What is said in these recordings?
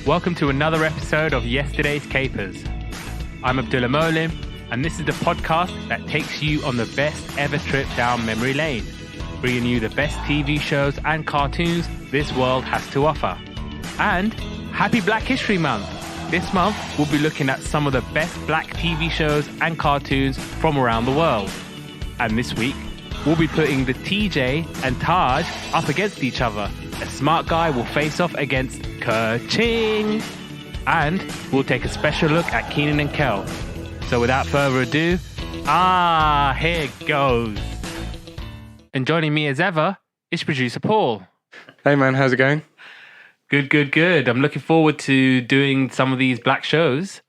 Welcome to another episode of Yesterday's Capers. I'm Abdullah Moallim, and this is the podcast that takes you on the best ever trip down memory lane, bringing you the best TV shows and cartoons this world has to offer. And happy Black History Month! This month, we'll be looking at some of the best black TV shows and cartoons from around the world. And this week, we'll be putting the TJ and Taj up against each other. A smart guy will face off against Kerching. And we'll take a special look at Kenan and Kel. So without further ado, here goes. And joining me as ever is producer Paul. Hey man, how's it going? Good. I'm looking forward to doing some of these black shows.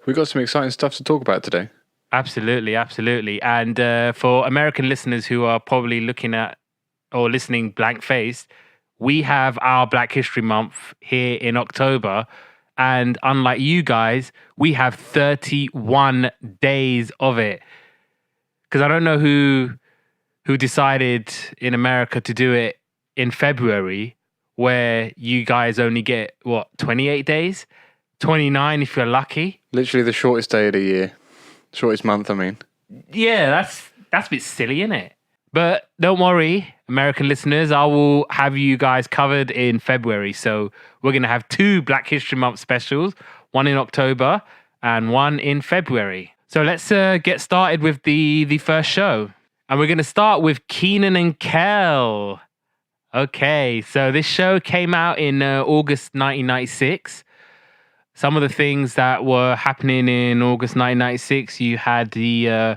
We've got some exciting stuff to talk about today. Absolutely. And for American listeners who are probably looking at or listening blank-faced, we have our Black History Month here in October. And unlike you guys, we have 31 days of it. Because I don't know who decided in America to do it in February, where you guys only get, 28 days? 29 if you're lucky. Literally the shortest day of the year. Shortest month, I mean. Yeah, that's a bit silly, isn't it? But don't worry, American listeners, I will have you guys covered in February. So we're going to have 2 Black History Month specials, one in October and one in February. So let's get started with the first show. And we're going to start with Kenan and Kel. Okay, so this show came out in August 1996. Some of the things that were happening in August 1996, you had the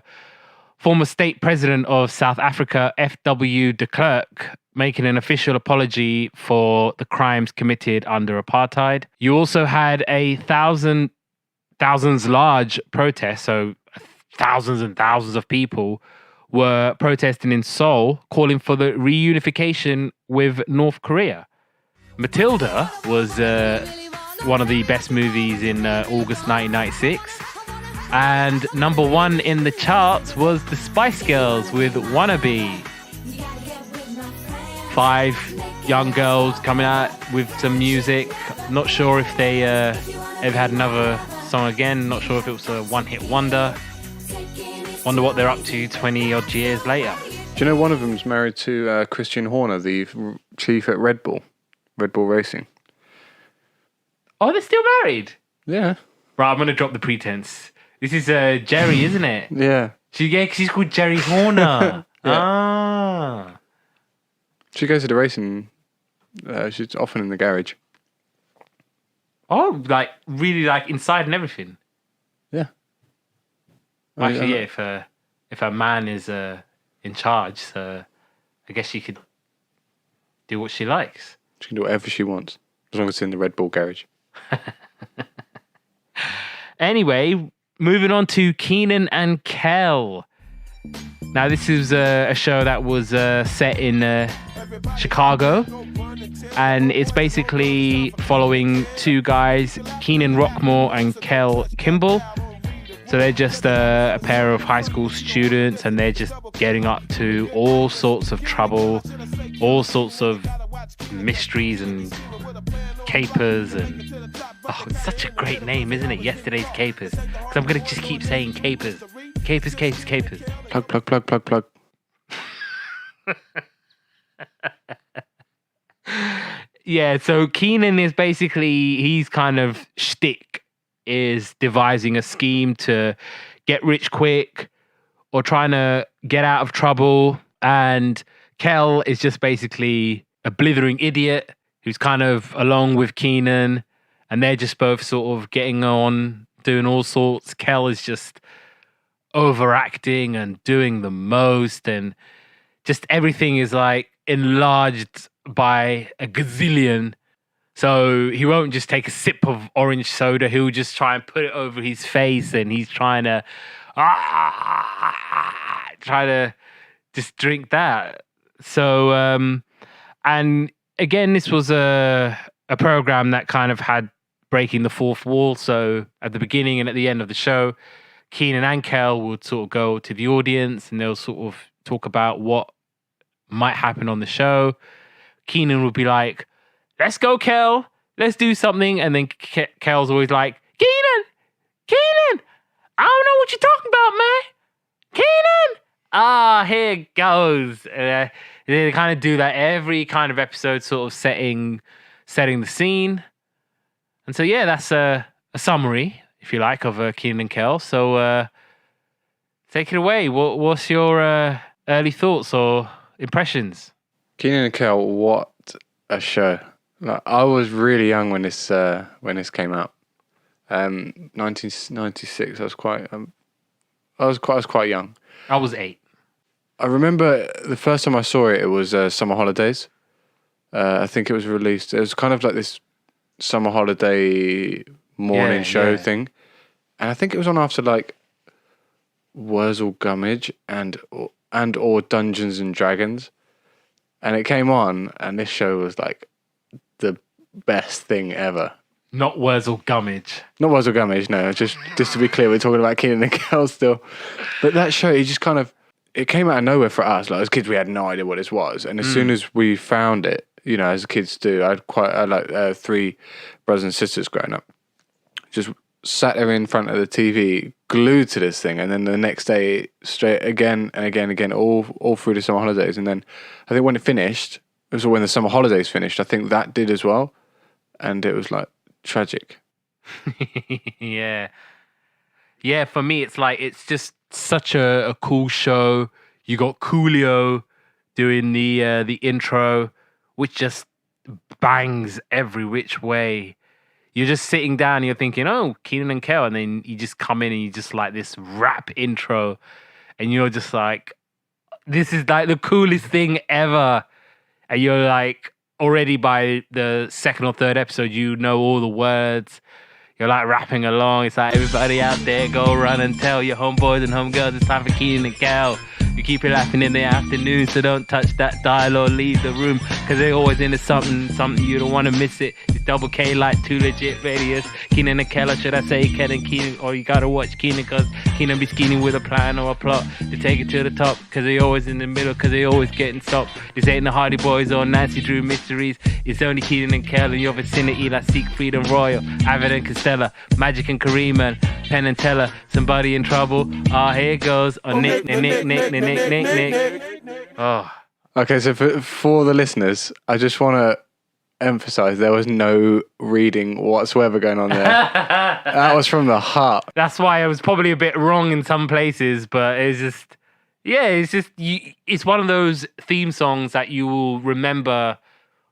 former state president of South Africa, F.W. de Klerk, making an official apology for the crimes committed under apartheid. You also had a thousands large protest, so thousands and thousands of people were protesting in Seoul, calling for the reunification with North Korea. Matilda was one of the best movies in August 1996. And number 1 in the charts was the Spice Girls with Wannabe. 5 young girls coming out with some music. Not sure if they ever had another song again. Not sure if it was a one-hit wonder. Wonder what they're up to 20 odd years later. Do you know one of them's married to Christian Horner, the chief at Red Bull Racing? Oh, they're still married? Yeah. Right, I'm going to drop the pretense. This is Jerry, isn't it? Yeah. She's called Jerry Horner. Yeah. Ah. She goes to the racing. She's often in the garage. Oh, really inside and everything? Yeah. Actually, yeah, if a man is in charge, so I guess she could do what she likes. She can do whatever she wants, as long as it's in the Red Bull garage. Anyway, moving on to Kenan and Kel. Now, this is a show that was set in Chicago, and it's basically following 2 guys, Kenan Rockmore and Kel Kimball. So they're just a pair of high school students, and they're just getting up to all sorts of trouble, all sorts of mysteries and capers, and it's such a great name, isn't it? Yesterday's Capers. Because I'm going to just keep saying capers. Capers. Plug. Yeah, so Kenan is basically, he's kind of shtick is devising a scheme to get rich quick or trying to get out of trouble. And Kel is just basically a blithering idiot who's kind of along with Kenan, and they're just both sort of getting on, doing all sorts. Kel is just overacting and doing the most, and just everything is enlarged by a gazillion. So he won't just take a sip of orange soda. He'll just try and put it over his face, and he's trying to just drink that. So, and again, this was a program that kind of had breaking the fourth wall. So at the beginning and at the end of the show, Kenan and Kel would sort of go to the audience, and they'll sort of talk about what might happen on the show. Kenan would be like, "Let's go, Kel. let's do something. And then Kel's always like, Kenan, I don't know what you're talking about, man. Kenan, here it goes. They kind of do that every kind of episode, sort of setting the scene. And so, yeah, that's a summary, if you like, of Kenan and Kel. So take it away. What's your early thoughts or impressions? Kenan and Kel, what a show! Like, I was really young when this came out. 1996. I was quite young. I was 8. I remember the first time I saw it. It was Summer Holidays. I think it was released. It was kind of like this summer holiday morning show thing, and I think it was on after like Wurzel Gummidge and or Dungeons and Dragons, and it came on, and this show was like the best thing ever. Not Wurzel Gummidge. Not Wurzel Gummidge, no. Just to be clear, we're talking about Kenan and Kel still. But that show, it came out of nowhere for us. Like, as kids, we had no idea what this was. And as soon as we found it, you know, as kids do, I had like 3 brothers and sisters growing up. Just sat there in front of the TV, glued to this thing. And then the next day, straight again and again, all through the summer holidays. And then I think when it finished, it was when the summer holidays finished, I think that did as well. And it was like, tragic. Yeah, for me it's just such a cool show. You got Coolio doing the intro, which just bangs every which way. You're just sitting down and you're thinking, oh, Kenan and Kel, and then you just come in and you just like this rap intro, and you're just like, this is like the coolest thing ever. And you're like, already by the second or third episode, you know all the words. You're like rapping along. It's like, everybody out there, go run and tell your homeboys and homegirls it's time for Kenan and Kel. You keep it laughing in the afternoon, so don't touch that dial or leave the room, because they're always into something you don't want to miss it. It's double K like 2 legit radius. Kenan and Kel, or should I say Ken and Kenan? Or you gotta watch Kenan, because Kenan be scheming with a plan or a plot to take it to the top, because they always in the middle, because they always getting stopped. This ain't the Hardy Boys or Nancy Drew mysteries. It's only Kenan and Kel in your vicinity, like Siegfried and Royal, Avid and Costello, Magic and Kareem and Penn and Teller. Somebody in trouble. Here it goes. Nick. Oh. Okay, so for the listeners, I just want to emphasize there was no reading whatsoever going on there. That was from the heart. That's why I was probably a bit wrong in some places, but it's one of those theme songs that you will remember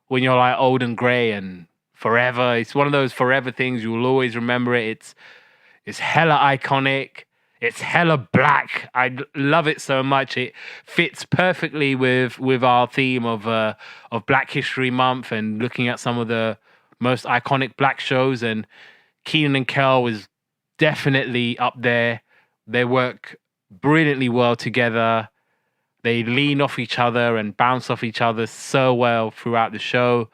when you're like old and grey and forever. It's one of those forever things. You will always remember it. It's hella iconic. It's hella black. I love it so much. It fits perfectly with our theme of Black History Month and looking at some of the most iconic black shows. And Kenan and Kel was definitely up there. They work brilliantly well together. They lean off each other and bounce off each other so well throughout the show.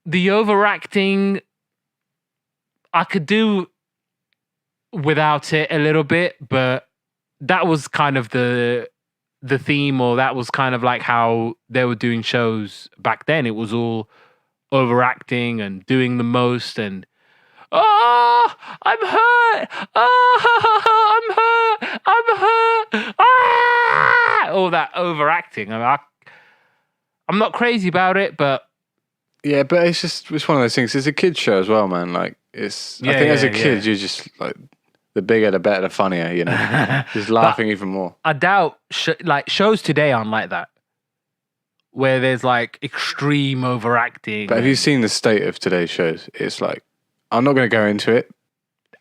The overacting, I could do without it a little bit, but that was kind of the theme, or that was kind of like how they were doing shows back then. It was all overacting and doing the most, and I'm hurt, I'm hurt, all that overacting. I mean, I'm not crazy about it, but yeah, but it's one of those things. It's a kid's show as well, man. Like, I think as a kid, you're just like, the bigger, the better, the funnier, you know. Just laughing even more. I doubt shows today aren't like that, where there's like extreme overacting. But have you seen the state of today's shows? It's like, I'm not going to go into it.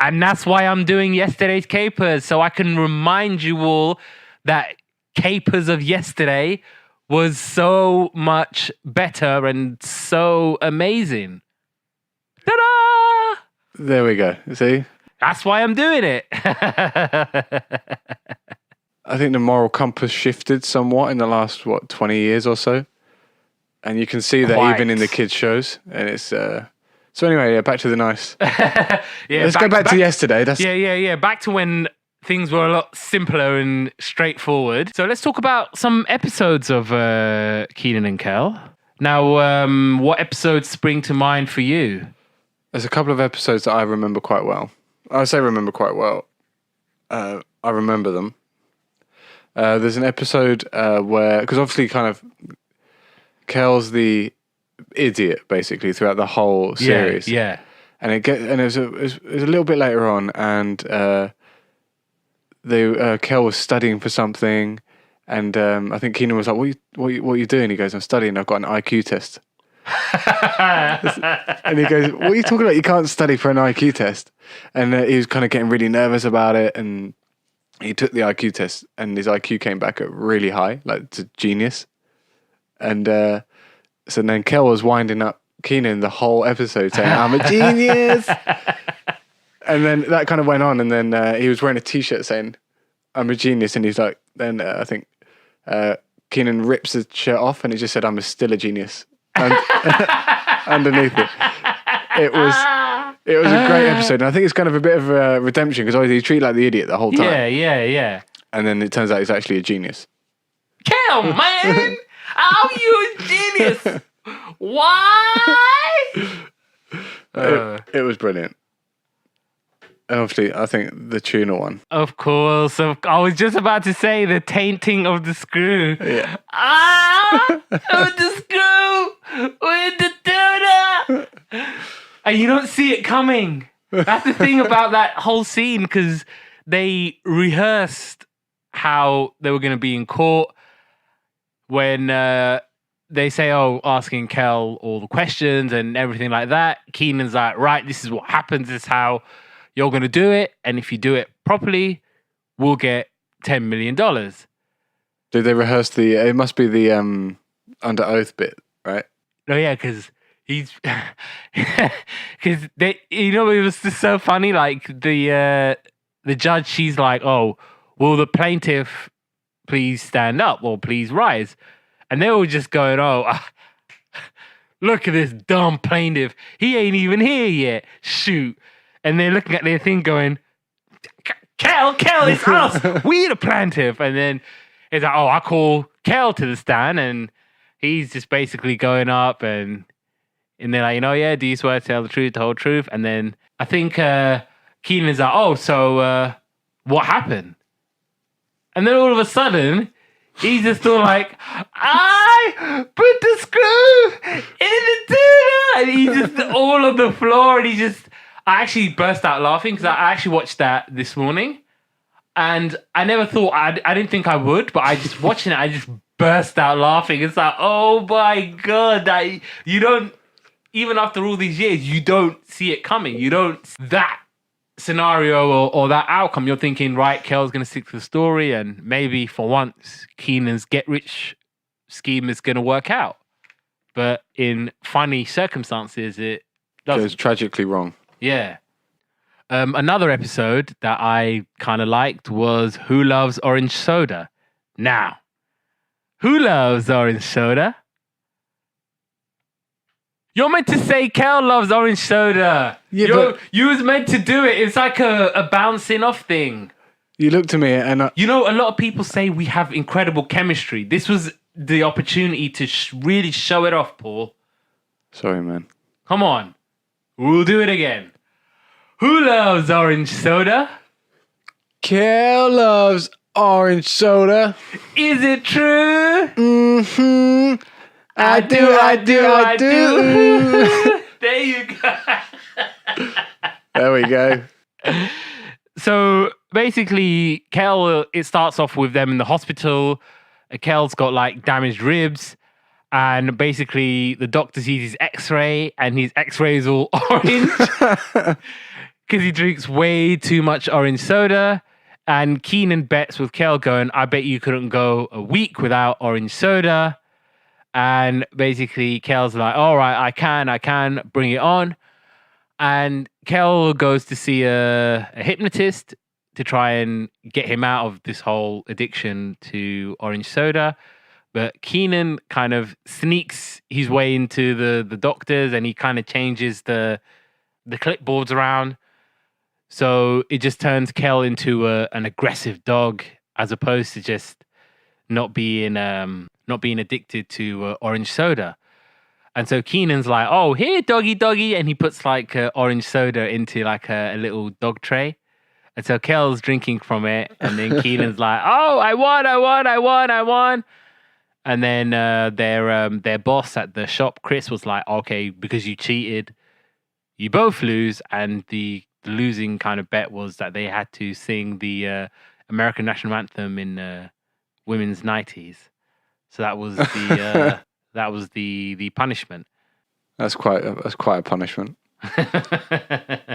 And that's why I'm doing yesterday's capers, so I can remind you all that capers of yesterday was so much better and so amazing. Ta-da! There we go. See? That's why I'm doing it. I think the moral compass shifted somewhat in the last, 20 years or so. And you can see that even in the kids' shows. And it's... So anyway, back to the nice. Let's go back to yesterday. Yeah. Back to when things were a lot simpler and straightforward. So let's talk about some episodes of Kenan and Kel. Now, what episodes spring to mind for you? There's a couple of episodes that I remember quite well. I say remember quite well. I remember them. There's an episode where, because obviously kind of Kel's the idiot basically throughout the whole series. Yeah. And it was a little bit later on, and Kel was studying for something, and I think Kenan was like, "What are you doing?" He goes, "I'm studying. I've got an IQ test." And he goes, "What are you talking about? You can't study for an IQ test." And he was kind of getting really nervous about it, and he took the IQ test, and his IQ came back at really high, like to genius. And so then Kel was winding up Kenan the whole episode saying, "I'm a genius." And then that kind of went on, and then he was wearing a t-shirt saying, "I'm a genius," and he's like, then I think Kenan rips his shirt off, and he just said, "I'm still a genius." And underneath it. It was a great episode, and I think it's kind of a bit of a redemption, because obviously he's treated like the idiot the whole time. Yeah. And then it turns out he's actually a genius. Kel, man! How you a genius? Why? It was brilliant. And obviously, I think the tuna one. Of course. I was just about to say the tainting of the screw. Yeah. With the screw! With the tuna! And you don't see it coming. That's the thing about that whole scene, because they rehearsed how they were going to be in court when they say, asking Kel all the questions and everything like that. Kenan's like, right, this is what happens. This is how you're going to do it. And if you do it properly, we'll get $10 million. Did they rehearse it must be the under oath bit, right? No, yeah, because because it was just so funny. Like the judge, she's like, "Oh, will the plaintiff please stand up or please rise?" And they were just going, "Oh, look at this dumb plaintiff. He ain't even here yet. Shoot!" And they're looking at their thing, going, "Kel, it's us. We the plaintiff." And then it's like, "Oh, I call Kel to the stand," and he's just basically going up and they're like, do you swear to tell the truth, the whole truth? And then I think Kenan's like, "Oh, so what happened?" And then all of a sudden, he's just all like, "I put the screw in the tuna!" And he's just all on the floor, and I actually burst out laughing, because I actually watched that this morning, and I never thought, I didn't think I would, but I just watching it, I just burst out laughing. It's like, oh my God, you don't, even after all these years, you don't see it coming. You don't, that scenario or that outcome, you're thinking, right, Kel's going to stick to the story, and maybe for once, Kenan's get-rich scheme is going to work out. But in funny circumstances, it doesn't. Goes tragically wrong. Yeah. Another episode that I kind of liked was Who Loves Orange Soda? Now, who loves orange soda? You're meant to say Kel loves orange soda. Yeah, you was meant to do it. It's like a bouncing off thing. You looked at me and... a lot of people say we have incredible chemistry. This was the opportunity to really show it off, Paul. Sorry, man. Come on. We'll do it again. Who loves orange soda? Kel loves orange soda. Is it true? Mm-hmm. I do. There you go. There we go. So basically, Kel, it starts off with them in the hospital. Kel's got like damaged ribs. And basically, the doctor sees his x-ray, and his x-ray is all orange. Because he drinks way too much orange soda. And Kenan bets with Kel going, "I bet you couldn't go a week without orange soda." And basically, Kel's like, "All right, I can, bring it on." And Kel goes to see a hypnotist to try and get him out of this whole addiction to orange soda. But Kenan kind of sneaks his way into the doctors, and he kind of changes the clipboards around. So it just turns Kel into an aggressive dog, as opposed to just not being addicted to orange soda. And so Keenan's like, oh, here, doggy, doggy. And he puts like orange soda into like a little dog tray. And so Kel's drinking from it. And then Keenan's like, oh, I won. And then their boss at the shop, Chris, was like, okay, because you cheated, you both lose. And the losing kind of bet was that they had to sing the American national anthem in women's 90s. So that was the that was the punishment. That's quite a punishment. I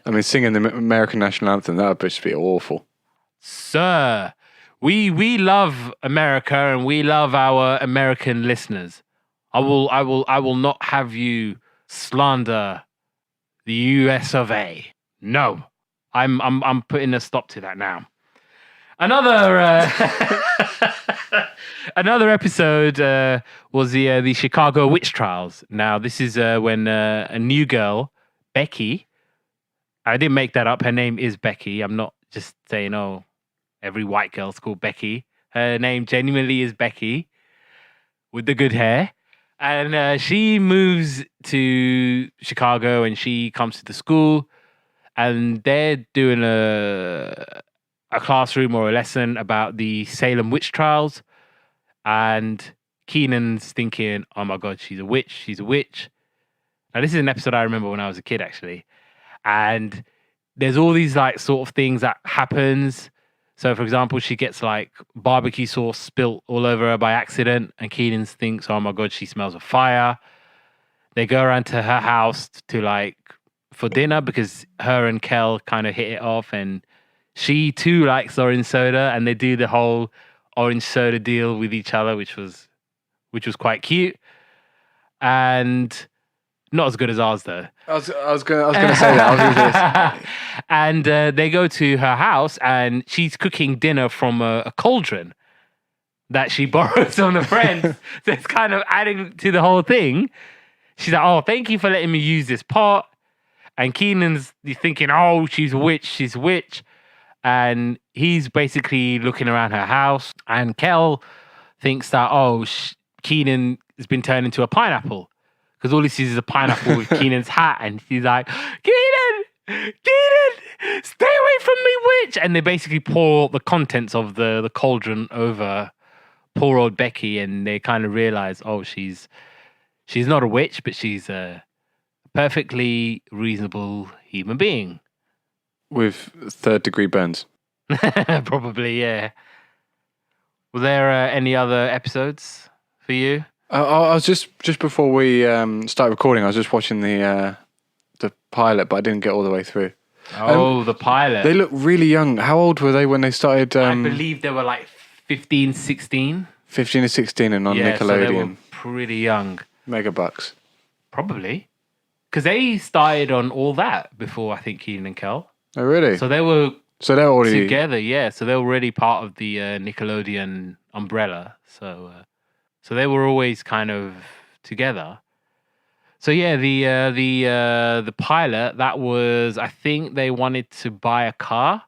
mean, singing the American national anthem, that would just be awful. Sir, we love America and we love our American listeners. I will not have you slander the US of A. No. I'm putting a stop to that now. Another episode was the Chicago witch trials. Now, this is when a new girl, Becky, I didn't make that up. Her name is Becky. I'm not just saying, oh, every white girl's called Becky. Her name genuinely is Becky with the good hair. And she moves to Chicago and she comes to the school and they're doing a classroom or a lesson about the Salem witch trials. And Keenan's thinking, oh my God, she's a witch. Now, this is an episode I remember when I was a kid, actually. And there's all these like sort of things that happens. So, for example, she gets like barbecue sauce spilt all over her by accident. And Keenan thinks, oh my God, she smells of fire. They go around to her house to like for dinner because her and Kel kind of hit it off. And she too likes orange soda. And they do the whole orange soda deal with each other, which was quite cute. And not as good as ours, though. I was going to say that. And they go to her house, and she's cooking dinner from a cauldron that she borrows from a friend. So it's kind of adding to the whole thing. She's like, "Oh, thank you for letting me use this pot." And Keenan's thinking, "Oh, she's a witch." And he's basically looking around her house, and Kel thinks that, Keenan has been turned into a pineapple. Because all he sees is a pineapple with Keenan's hat. And she's like, Keenan, stay away from me, witch. And they basically pour the contents of the cauldron over poor old Becky. And they kind of realize, she's not a witch, but she's a perfectly reasonable human being. With third-degree burns. Probably, yeah. Were there any other episodes for you? I was just before we start recording, I was just watching the pilot, but I didn't get all the way through. The pilot. They look really young. How old were they when they started? I believe they were like 15, 16. 15 or 16 and on Nickelodeon. So they were pretty young. Megabucks. Probably. Because they started on all that before, I think, Kenan and Kel. Oh, really? So they were they're already together, yeah. So they were already part of the Nickelodeon umbrella. So they were always kind of together. So yeah, the pilot, that was, I think they wanted to buy a car.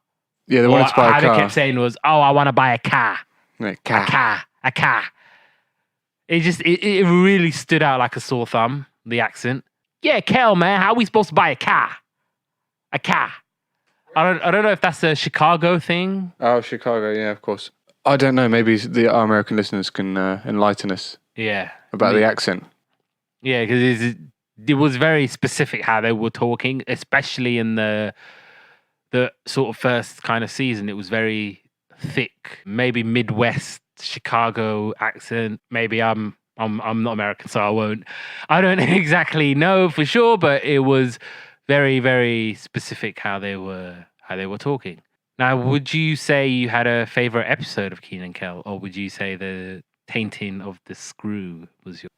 Yeah, they wanted to buy a car. How they kept saying was, I want to buy a car. A car. It really stood out like a sore thumb, the accent. Yeah, Kel, man, how are we supposed to buy a car? A car. I don't know if that's a Chicago thing. Oh, Chicago, yeah, of course. I don't know. Maybe our American listeners can enlighten us. Yeah. About the accent. Yeah, because it was very specific how they were talking, especially in the sort of first kind of season. It was very thick, maybe Midwest Chicago accent. Maybe I'm not American, so I don't exactly know for sure, but it was very, very specific how they were talking. Now, would you say you had a favorite episode of Kenan Kel, or would you say the tainting of the screw was your?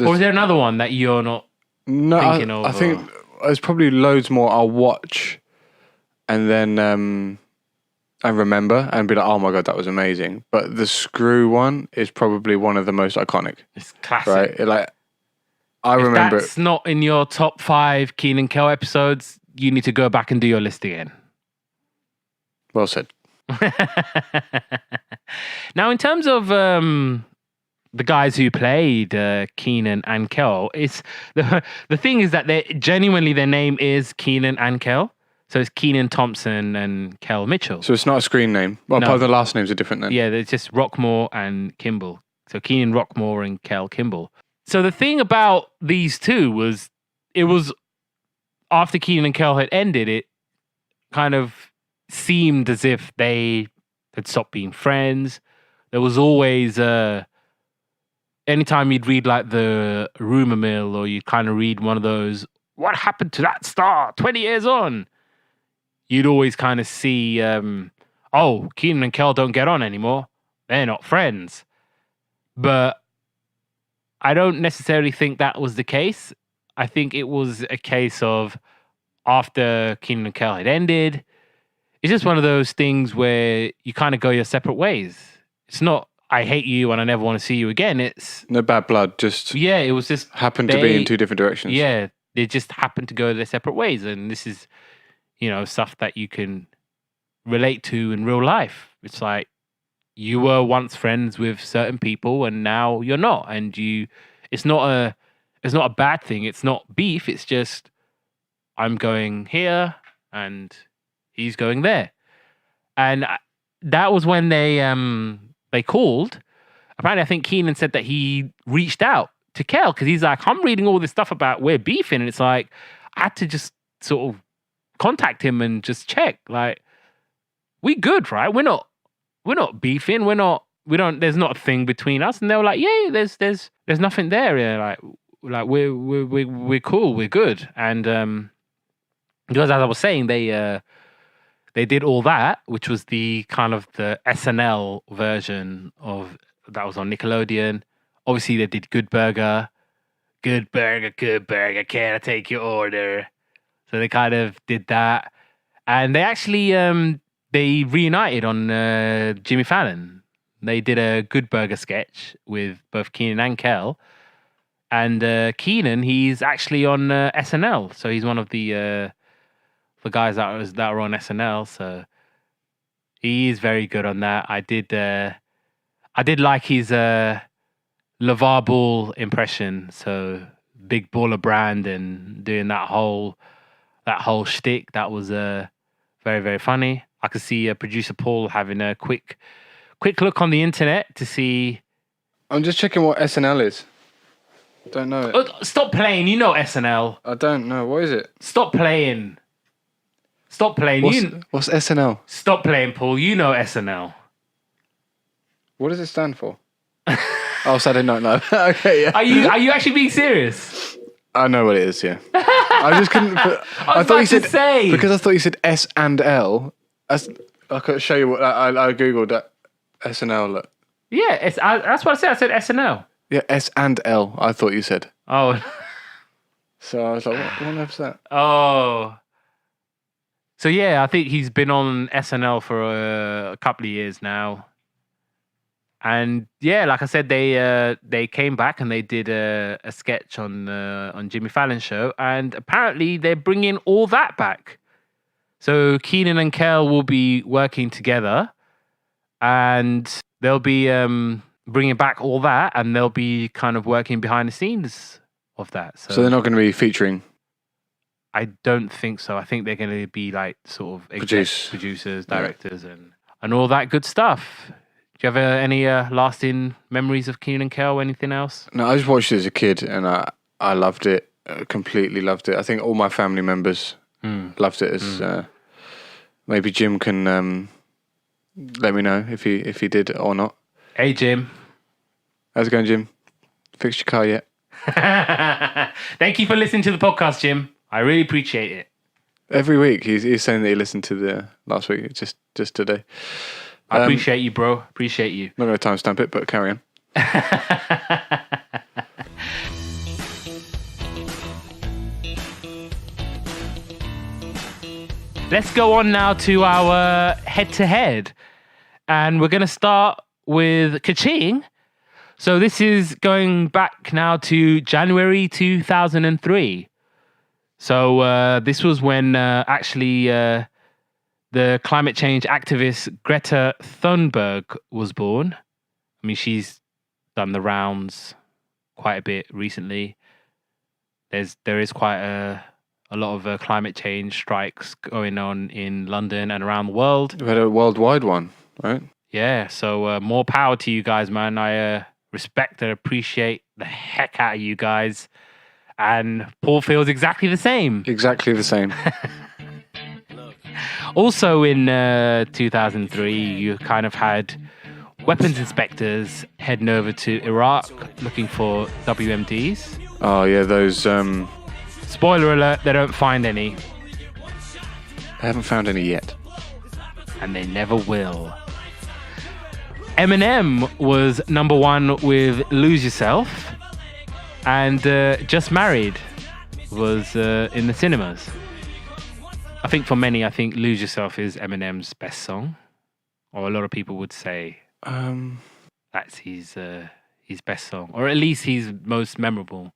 Or was there another one that you're not thinking of? I think there's probably loads more I'll watch and then and remember and be like, oh my God, that was amazing. But the screw one is probably one of the most iconic. It's classic. Right? I remember it. If that's not in your top 5 Kenan Kel episodes, you need to go back and do your list again. Well said. Now, in terms of the guys who played Kenan and Kel, it's the thing is that they genuinely their name is Kenan and Kel. So it's Kenan Thompson and Kel Mitchell. So it's not a screen name. Well, No. part of the last names are different then. Yeah, it's just Rockmore and Kimball. So Kenan Rockmore and Kel Kimball. So the thing about these two was, it was after Kenan and Kel had ended, it kind of seemed as if they had stopped being friends. There was always anytime you'd read like the rumor mill, or you'd kind of read one of those, what happened to that star 20 years on? You'd always kind of see, oh, Kenan and Kel don't get on anymore. They're not friends. But I don't necessarily think that was the case. I think it was a case of after Kenan and Kel had ended, it's just one of those things where you kind of go your separate ways. It's not, I hate you and I never want to see you again. It's No bad blood, just yeah, it was just happened to be in two different directions. yeah, they just happened to go their separate ways, and this is, you know, stuff that you can relate to in real life. It's like you were once friends with certain people and now you're not, and it's not a bad thing. It's not beef. It's just I'm going here and he's going there, and that was when they called. Apparently, I think Kenan said that he reached out to Kel because he's like, I'm reading all this stuff about we're beefing, and it's like I had to just sort of contact him and just check, like, we good, right? We're not beefing. We don't. There's not a thing between us. And they were like, yeah, there's nothing there. Yeah, like we're cool. We're good. And because as I was saying, they did all that, which was the kind of the SNL version of that was on Nickelodeon. Obviously, they did Good Burger. Good burger, can I take your order? So they kind of did that. And they actually they reunited on Jimmy Fallon. They did a Good Burger sketch with both Kenan and Kel. And Kenan, he's actually on SNL. So he's one of the guys that are on SNL. So he is very good on that. I did like his LeVar Ball impression. So big baller brand and doing that whole shtick. That was very, very funny. I could see producer Paul having a quick look on the internet to see. I'm just checking what SNL is. Don't know it. Oh, stop playing. You know SNL. I don't know. What is it? Stop playing. What's SNL? Stop playing, Paul. You know SNL. What does it stand for? Oh, Saturday Night Live. Okay, yeah. Are you actually being serious? I know what it is, yeah. I just couldn't. I thought you said because I thought you said S and L. I could show you what I googled that SNL. Look. Yeah, that's what I said. I said SNL. Yeah, S and L. I thought you said. Oh. So I was like, what on earth's that? Oh. So yeah, I think he's been on SNL for a couple of years now. And yeah, like I said, they came back and they did a sketch on Jimmy Fallon's show, and apparently they're bringing all that back. So Kenan and Kel will be working together, and they'll be bringing back all that, and they'll be kind of working behind the scenes of that. So they're not going to be featuring. I don't think so. I think they're going to be like sort of producers, directors, and all that good stuff. Do you have any lasting memories of Kenan and Kel? Anything else? No, I just watched it as a kid and I loved it. Completely loved it. I think all my family members loved it. As maybe Jim can let me know if he did or not. Hey Jim, how's it going, Jim? Fixed your car yet? Thank you for listening to the podcast, Jim. I really appreciate it. Every week he's saying that he listened to the last week, just today. I appreciate you, bro. Appreciate you. Not going to timestamp it, but carry on. Let's go on now to our head-to-head. And we're going to start with Kerching. So this is going back now to January 2003. So this was when actually... the climate change activist Greta Thunberg was born. I mean, she's done the rounds quite a bit recently. There is quite a lot of climate change strikes going on in London and around the world. We had a worldwide one, right? Yeah, so more power to you guys, man. I respect and appreciate the heck out of you guys. And Paul feels exactly the same. Exactly the same. Also in 2003, you kind of had weapons inspectors heading over to Iraq looking for WMDs. Oh, yeah, those... Spoiler alert, they don't find any. I haven't found any yet. And they never will. Eminem was number one with Lose Yourself. And Just Married was in the cinemas. I think for many, Lose Yourself is Eminem's best song. Or a lot of people would say that's his best song. Or at least his most memorable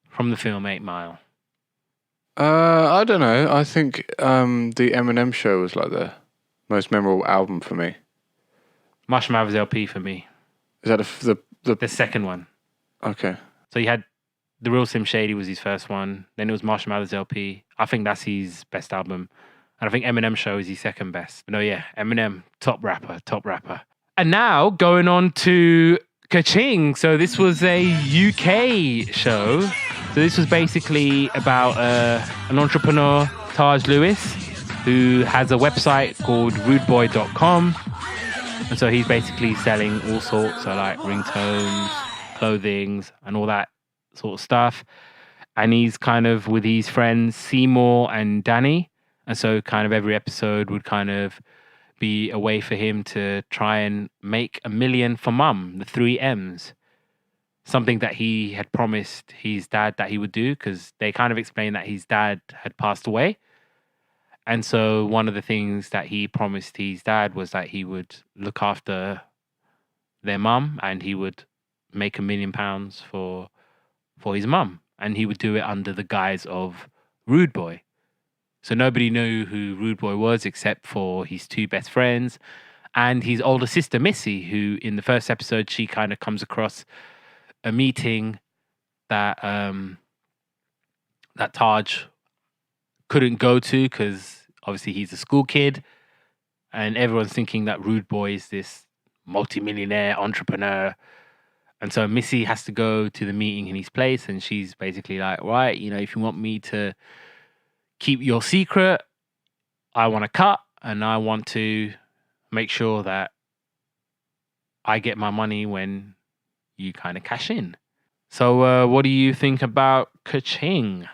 from the film 8 Mile. I don't know. I think the Eminem Show was like the most memorable album for me. Marshall Mathers LP for me. Is that The second one. Okay. So you had The Real Slim Shady was his first one. Then it was Marshall Mathers LP. I think that's his best album. And I think Eminem Show is his second best. But no, yeah, Eminem, top rapper. And now going on to Kerching. So this was a UK show. So this was basically about an entrepreneur, Taj Lewis, who has a website called rudeboy.com. And so he's basically selling all sorts of like ringtones, clothings, and all that sort of stuff. And he's kind of with his friends Seymour and Danny. And so kind of every episode would kind of be a way for him to try and make $1 million for mum, the 3 M's. Something that he had promised his dad that he would do, because they kind of explained that his dad had passed away. And so one of the things that he promised his dad was that he would look after their mum and he would make £1 million for his mum. And he would do it under the guise of Rude Boy. So nobody knew who Rude Boy was except for his 2 best friends and his older sister, Missy, who in the first episode, she kind of comes across a meeting that that Taj couldn't go to because obviously he's a school kid and everyone's thinking that Rude Boy is this multimillionaire entrepreneur. And so Missy has to go to the meeting in his place and she's basically like, right, if you want me to keep your secret, I want to cut and I want to make sure that I get my money when you kind of cash in. So what do you think about Kerching?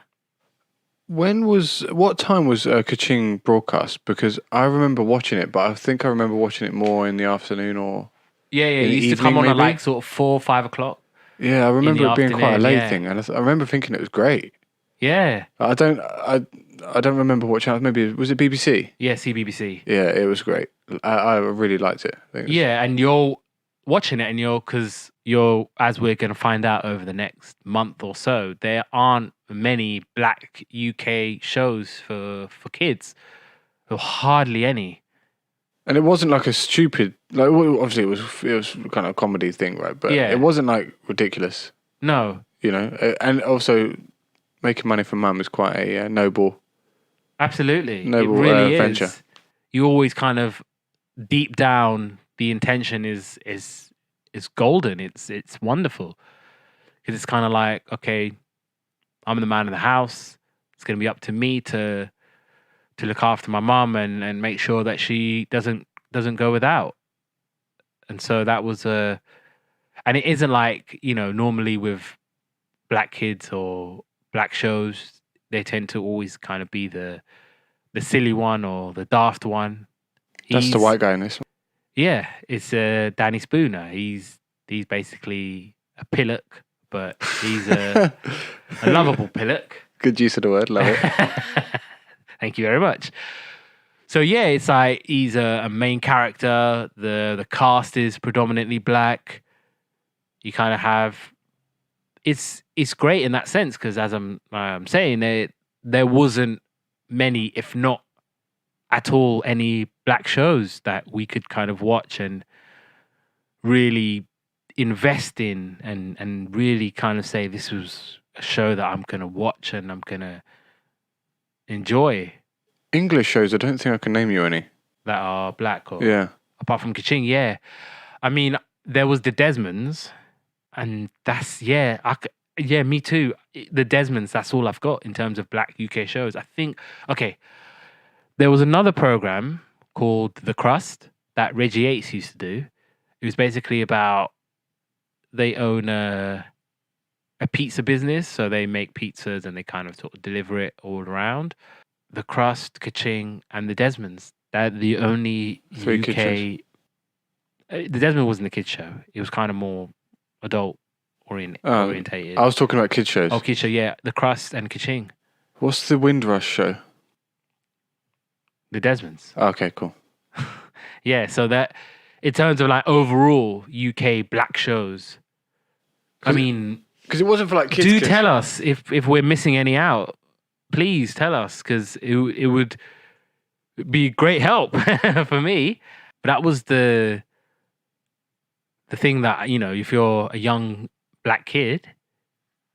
What time was Kerching broadcast? Because I remember watching it, but I think I remember watching it more in the afternoon or Yeah, in it the used to come on evening, at maybe? like sort of 4 or 5 o'clock. Yeah, I remember the it being quite a afternoon, late yeah. thing, and I remember thinking it was great. Yeah. I don't remember what channel. Maybe was it BBC? Yeah, CBBC. Yeah, it was great. I really liked it. I think it was- Yeah, and you're watching it and because as we're going to find out over the next month or so, there aren't many black UK shows for kids. Or hardly any. And it wasn't like a stupid, like obviously it was kind of a comedy thing, right? But Yeah. it wasn't like ridiculous, No, And also making money from mum is quite a noble. absolutely. Noble, it really venture. is. You always kind of deep down the intention is golden. It's wonderful. Because it's kind of like, okay, I'm the man of the house. It's going to be up to me to look after my mum and make sure that she doesn't go without. And so that was and it isn't like, normally with black kids or black shows, they tend to always kind of be the silly one or the daft one. That's the white guy in this one. Yeah, it's Danny Spooner. He's basically a pillock, but he's a lovable pillock. Good use of the word, love it. Thank you very much. So yeah, it's like he's a main character. The cast is predominantly black. You kind of have it's great in that sense because as I'm saying, there wasn't many, if not at all, any black shows that we could kind of watch and really invest in and really kind of say this was a show that I'm going to watch and I'm going to enjoy English shows, I don't think I can name you any. that are black or Yeah. apart from Kerching, yeah. I mean, there was the Desmonds and that's, yeah, me too. The Desmonds, that's all I've got in terms of black UK shows. I think, okay, there was another program called The Crust that Reggie Yates used to do. It was basically about they own a pizza business, so they make pizzas and they kind of sort of deliver it all around. The Crust, Kerching, and the Desmonds. They're the only Three UK. kid shows. The Desmond wasn't a kid show. It was kind of more adult orientated. I was talking about kid shows. Oh, kid show, yeah. The Crust and Kerching. What's the Windrush show? The Desmonds. Okay, cool. Yeah, so that in terms of like overall UK black shows, I mean, because it wasn't for like kids. do tell us if we're missing any out. Please tell us because it would be great help for me. But that was the thing that, you know, if you're a young black kid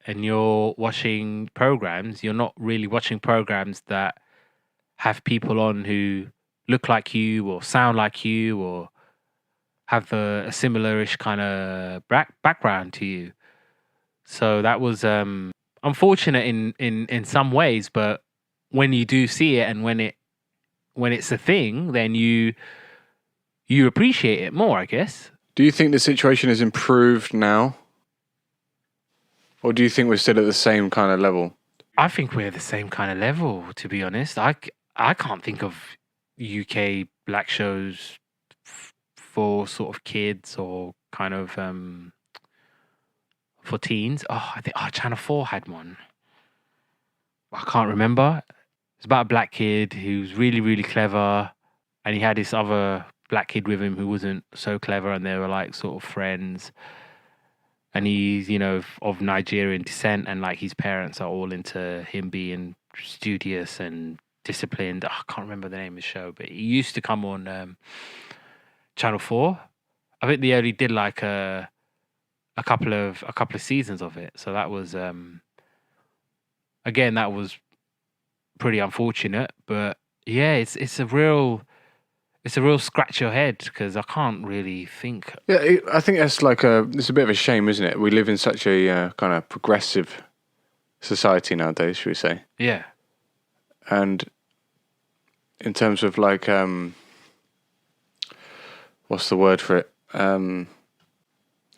and you're watching programs, you're not really watching programs that have people on who look like you or sound like you or have a similar-ish kind of background to you. So that was unfortunate in some ways, but when you do see it and when it's a thing, then you appreciate it more, I guess. Do you think the situation has improved now? Or do you think we're still at the same kind of level? I think we're at the same kind of level, to be honest. I can't think of UK black shows for sort of kids or kind of for teens. Oh, I think Channel 4 had one. I can't remember. It's about a black kid who's really, really clever, and he had this other black kid with him who wasn't so clever, and they were like sort of friends. And he's, you know, of Nigerian descent, and like his parents are all into him being studious and disciplined. I can't remember the name of the show, but he used to come on Channel 4. I think they only did like a couple of seasons of it. So that was again, that was pretty unfortunate. But yeah, it's a real scratch your head because I can't really think. Yeah, I think that's it's a bit of a shame, isn't it? We live in such a kind of progressive society nowadays, should we say? Yeah. And in terms of like, what's the word for it? I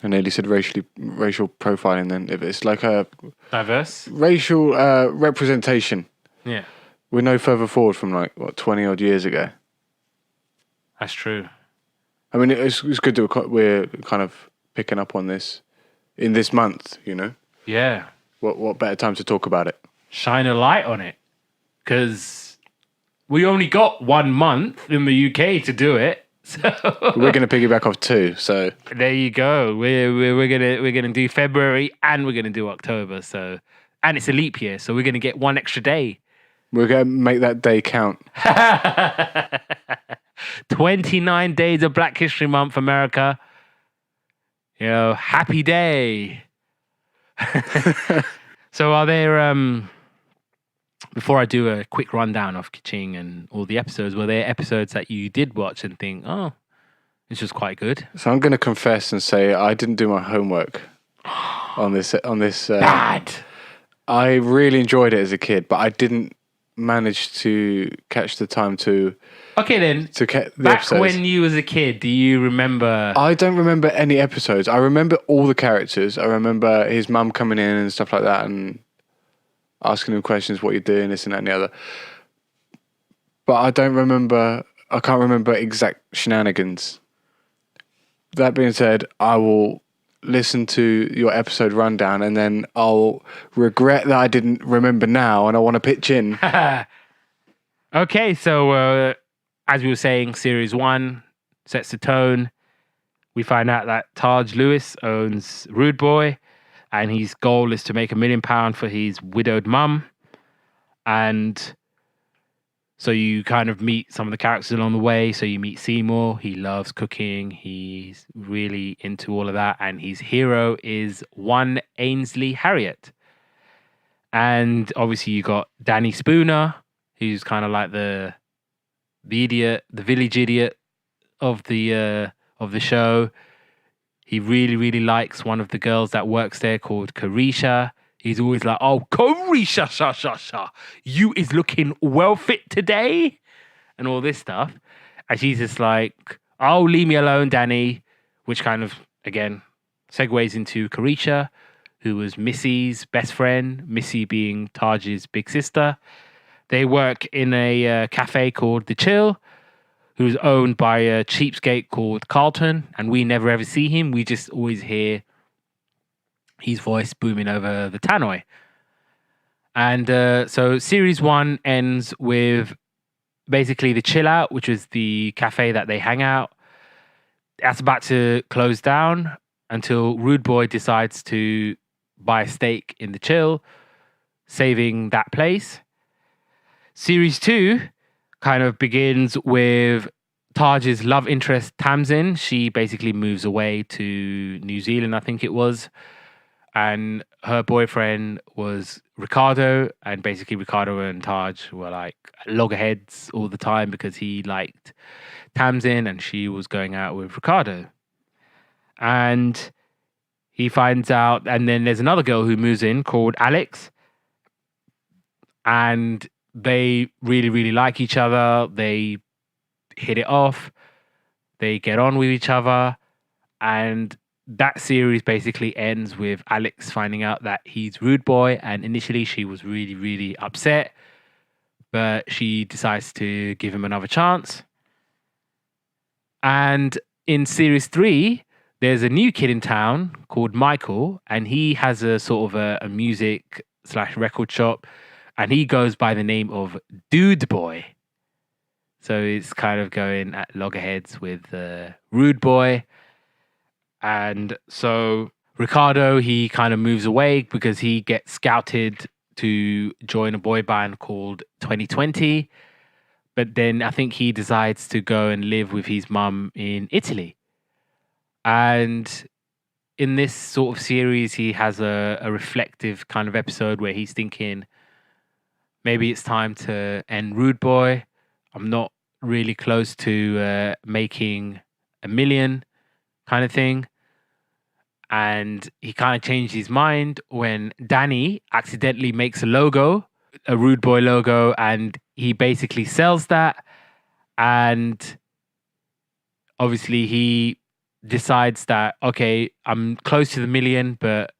nearly said racial profiling. Then if it's like a diverse racial representation, yeah, we're no further forward from like 20 odd years ago. That's true. I mean, it's good that we're kind of picking up on this in this month. You know. Yeah. What better time to talk about it? Shine a light on it, because we only got 1 month in the UK to do it. So we're going to piggyback off 2. So there you go. We're gonna do February and we're gonna do October. So, and it's a leap year, so we're gonna get 1 extra day. We're going to make that day count. 29 days of Black History Month, America. You know, happy day. So are there before I do a quick rundown of Kerching and all the episodes, were there episodes that you did watch and think, oh, this was quite good? So I'm going to confess and say I didn't do my homework on this. Bad. I really enjoyed it as a kid, but I didn't manage to catch the time to. Okay then. To get the back episodes. when you was a kid, do you remember? I don't remember any episodes. I remember all the characters. I remember his mum coming in and stuff like that, and asking him questions, what you're doing, this and that and the other. But I can't remember exact shenanigans. That being said, I will listen to your episode rundown and then I'll regret that I didn't remember now and I want to pitch in. Okay, so as we were saying, series 1 sets the tone. We find out that Taj Lewis owns Rude Boy, and his goal is to make £1 million for his widowed mum. And So you kind of meet some of the characters along the way. So you meet Seymour. He loves cooking. He's really into all of that. And his hero is one Ainsley Harriott. And obviously you got Danny Spooner, who's kind of like the idiot, the village idiot of the show. He really, really likes one of the girls that works there called Carisha. He's always like, "Oh, Carisha, you is looking well fit today," and all this stuff. And she's just like, "Oh, leave me alone, Danny," which kind of again segues into Carisha, who was Missy's best friend. Missy being Taj's big sister. They work in a cafe called The Chill, who's owned by a cheapskate called Carlton, and we never ever see him. We just always hear his voice booming over the tannoy. And so series 1 ends with basically the Chill Out, which was the cafe that they hang out. That's about to close down until Rude Boy decides to buy a stake in the Chill, saving that place. Series 2 kind of begins with Taj's love interest, Tamsin. She basically moves away to New Zealand, I think it was. And her boyfriend was Ricardo. And basically Ricardo and Taj were like loggerheads all the time because he liked Tamsin and she was going out with Ricardo. And he finds out, and then there's another girl who moves in called Alex. And they really, really like each other. They hit it off. They get on with each other. And that series basically ends with Alex finding out that he's Rude Boy. And initially she was really, really upset. But she decides to give him another chance. And in series 3, there's a new kid in town called Michael. And he has a sort of a music / record shop. And he goes by the name of Dude Boy. So it's kind of going at loggerheads with Rude Boy. And so Ricardo, he kind of moves away because he gets scouted to join a boy band called 2020. But then I think he decides to go and live with his mum in Italy. And in this sort of series, he has a reflective kind of episode where he's thinking, maybe it's time to end Rude Boy. I'm not really close to making $1 million kind of thing. And he kind of changed his mind when Danny accidentally makes a logo, a Rude Boy logo, and he basically sells that. And obviously he decides that, okay, I'm close to the $1 million, but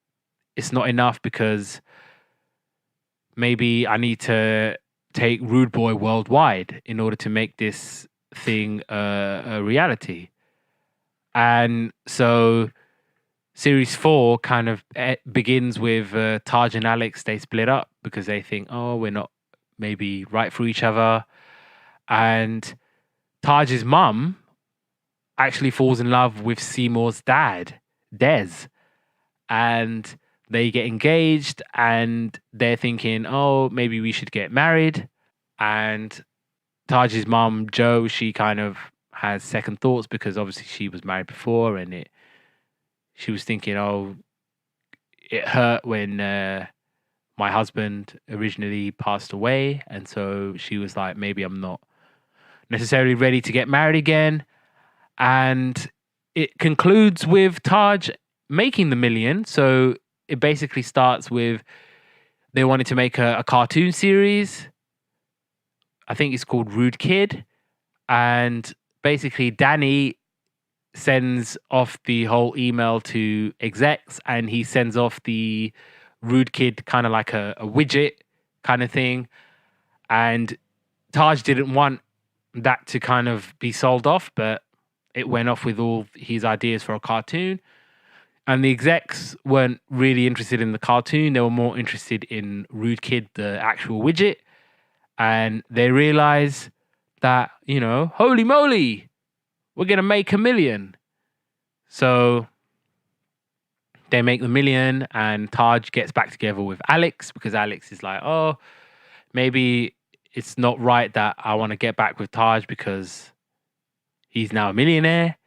it's not enough because maybe I need to take Rude Boy worldwide in order to make this thing a reality. And so series 4 kind of begins with Taj and Alex. They split up because they think, oh, we're not maybe right for each other. And Taj's mum actually falls in love with Seymour's dad, Des. And they get engaged and they're thinking, oh, maybe we should get married. And Taj's mum, Jo, she kind of has second thoughts because obviously she was married before and she was thinking, oh, it hurt when my husband originally passed away. And so she was like, maybe I'm not necessarily ready to get married again. And it concludes with Taj making the $1 million. So it basically starts with they wanted to make a cartoon series. I think it's called Rude Kid. And basically Danny sends off the whole email to execs and he sends off the Rude Kid kind of like a widget kind of thing. And Taj didn't want that to kind of be sold off, but it went off with all his ideas for a cartoon. And the execs weren't really interested in the cartoon. They were more interested in Rude Kid, the actual widget. And they realize that, you know, holy moly, we're going to make $1 million. So they make the $1 million and Taj gets back together with Alex because Alex is like, oh, maybe it's not right that I want to get back with Taj because he's now a millionaire,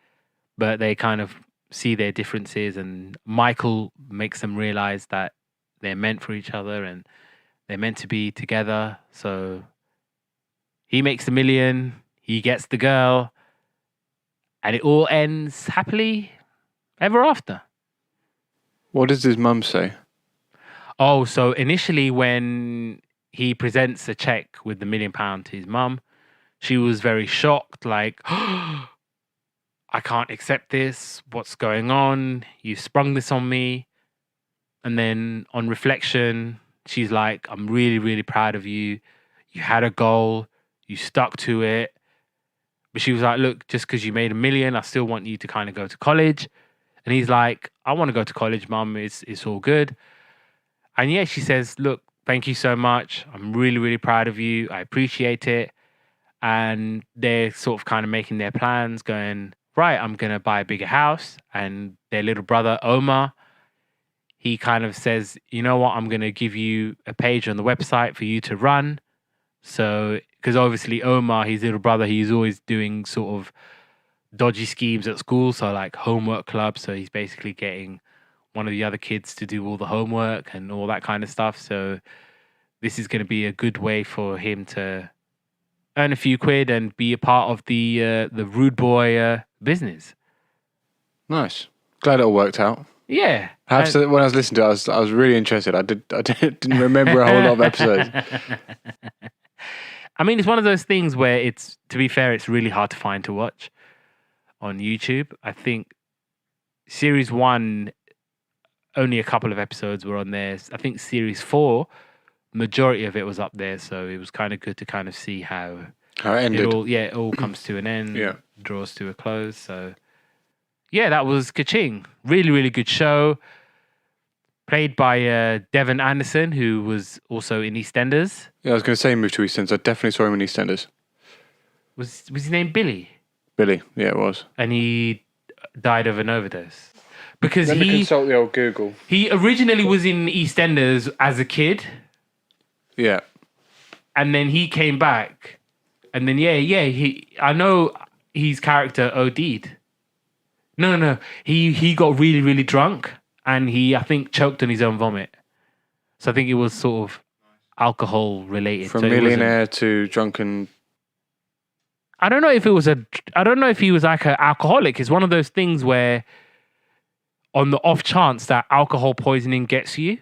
but they kind of see their differences, and Michael makes them realize that they're meant for each other and they're meant to be together. So he makes the million, he gets the girl, and it all ends happily ever after. What does his mum say? Oh, so initially when he presents a check with the £1 million to his mum, she was very shocked, like, I can't accept this. What's going on? You sprung this on me. And then on reflection, she's like, I'm really, really proud of you. You had a goal. You stuck to it. But she was like, look, just because you made $1 million, I still want you to kind of go to college. And he's like, I want to go to college, Mum. It's all good. And yeah, she says, look, thank you so much. I'm really, really proud of you. I appreciate it. And they're sort of kind of making their plans, going, right, I'm going to buy a bigger house. And their little brother, Omar, he kind of says, you know what, I'm going to give you a page on the website for you to run. So, because obviously Omar, his little brother, he's always doing sort of dodgy schemes at school. So like homework club. So he's basically getting one of the other kids to do all the homework and all that kind of stuff. So this is going to be a good way for him to earn a few quid and be a part of the Rude Boy business. Nice. Glad it all worked out. Yeah. I have to, when I was listening to it, I was really interested. I didn't remember a whole lot of episodes. I mean, it's one of those things where it's, to be fair, it's really hard to find to watch on YouTube. I think series 1, only a couple of episodes were on there. I think series 4, majority of it was up there. So it was kind of good to kind of see how it ended. It all comes to an end, Yeah. draws to a close. So yeah, that was Kerching. Really, really good show. Played by Devon Anderson, who was also in EastEnders. Yeah, I was going to say he moved to EastEnders. I definitely saw him in EastEnders. Was his name Billy? Billy, yeah, it was. And he died of an overdose. Because Let me consult the old Google. He originally was in EastEnders as a kid. Yeah. And then he came back. And then, I know his character OD'd. No. He got really, really drunk. And he, I think, choked on his own vomit. So I think it was sort of alcohol related. From millionaire to drunken. I don't know if he was like an alcoholic. It's one of those things where on the off chance that alcohol poisoning gets you,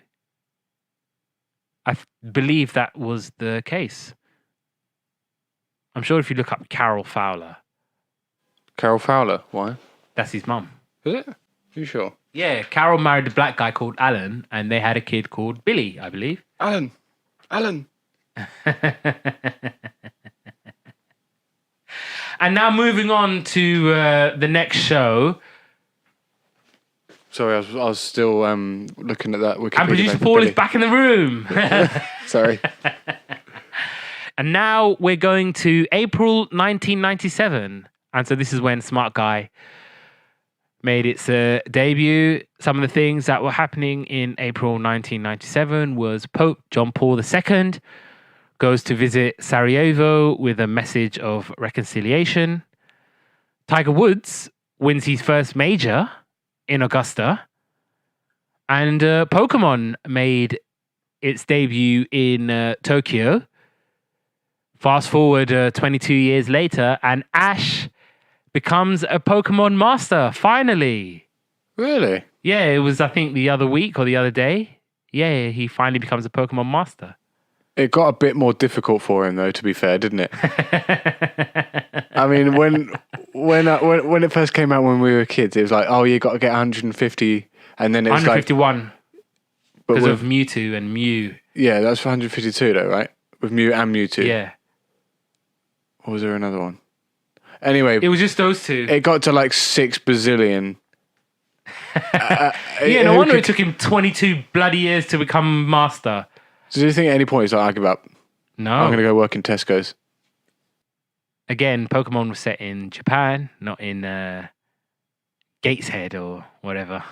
I believe that was the case. I'm sure if you look up Carol Fowler. Carol Fowler? Why? That's his mum. Is it? Are you sure? Yeah, Carol married a black guy called Alan, and they had a kid called Billy, I believe. Alan. And now moving on to the next show. Sorry, I was still looking at that Wikipedia. And producer Paul is back in the room. Sorry. And now we're going to April 1997. And so this is when Smart Guy made its debut. Some of the things that were happening in April 1997 was Pope John Paul II goes to visit Sarajevo with a message of reconciliation. Tiger Woods wins his first major in Augusta. And Pokemon made its debut in Tokyo. Fast forward 22 years later, and Ash becomes a Pokemon master, finally. Really? Yeah, it was, I think, the other week or the other day. Yeah, he finally becomes a Pokemon master. It got a bit more difficult for him, though, to be fair, didn't it? I mean, when it first came out when we were kids, it was like, oh, you got to get 150, and then it was 151 but because of Mewtwo and Mew. Yeah, that's for 152, though, right? With Mew and Mewtwo. Yeah. Or was there another one? Anyway, it was just those two. It got to like 6 bazillion. Yeah, no wonder it took him 22 bloody years to become master. So do you think at any point he's like, I give up? No. I'm going to go work in Tesco's. Again, Pokemon was set in Japan, not in Gateshead or whatever.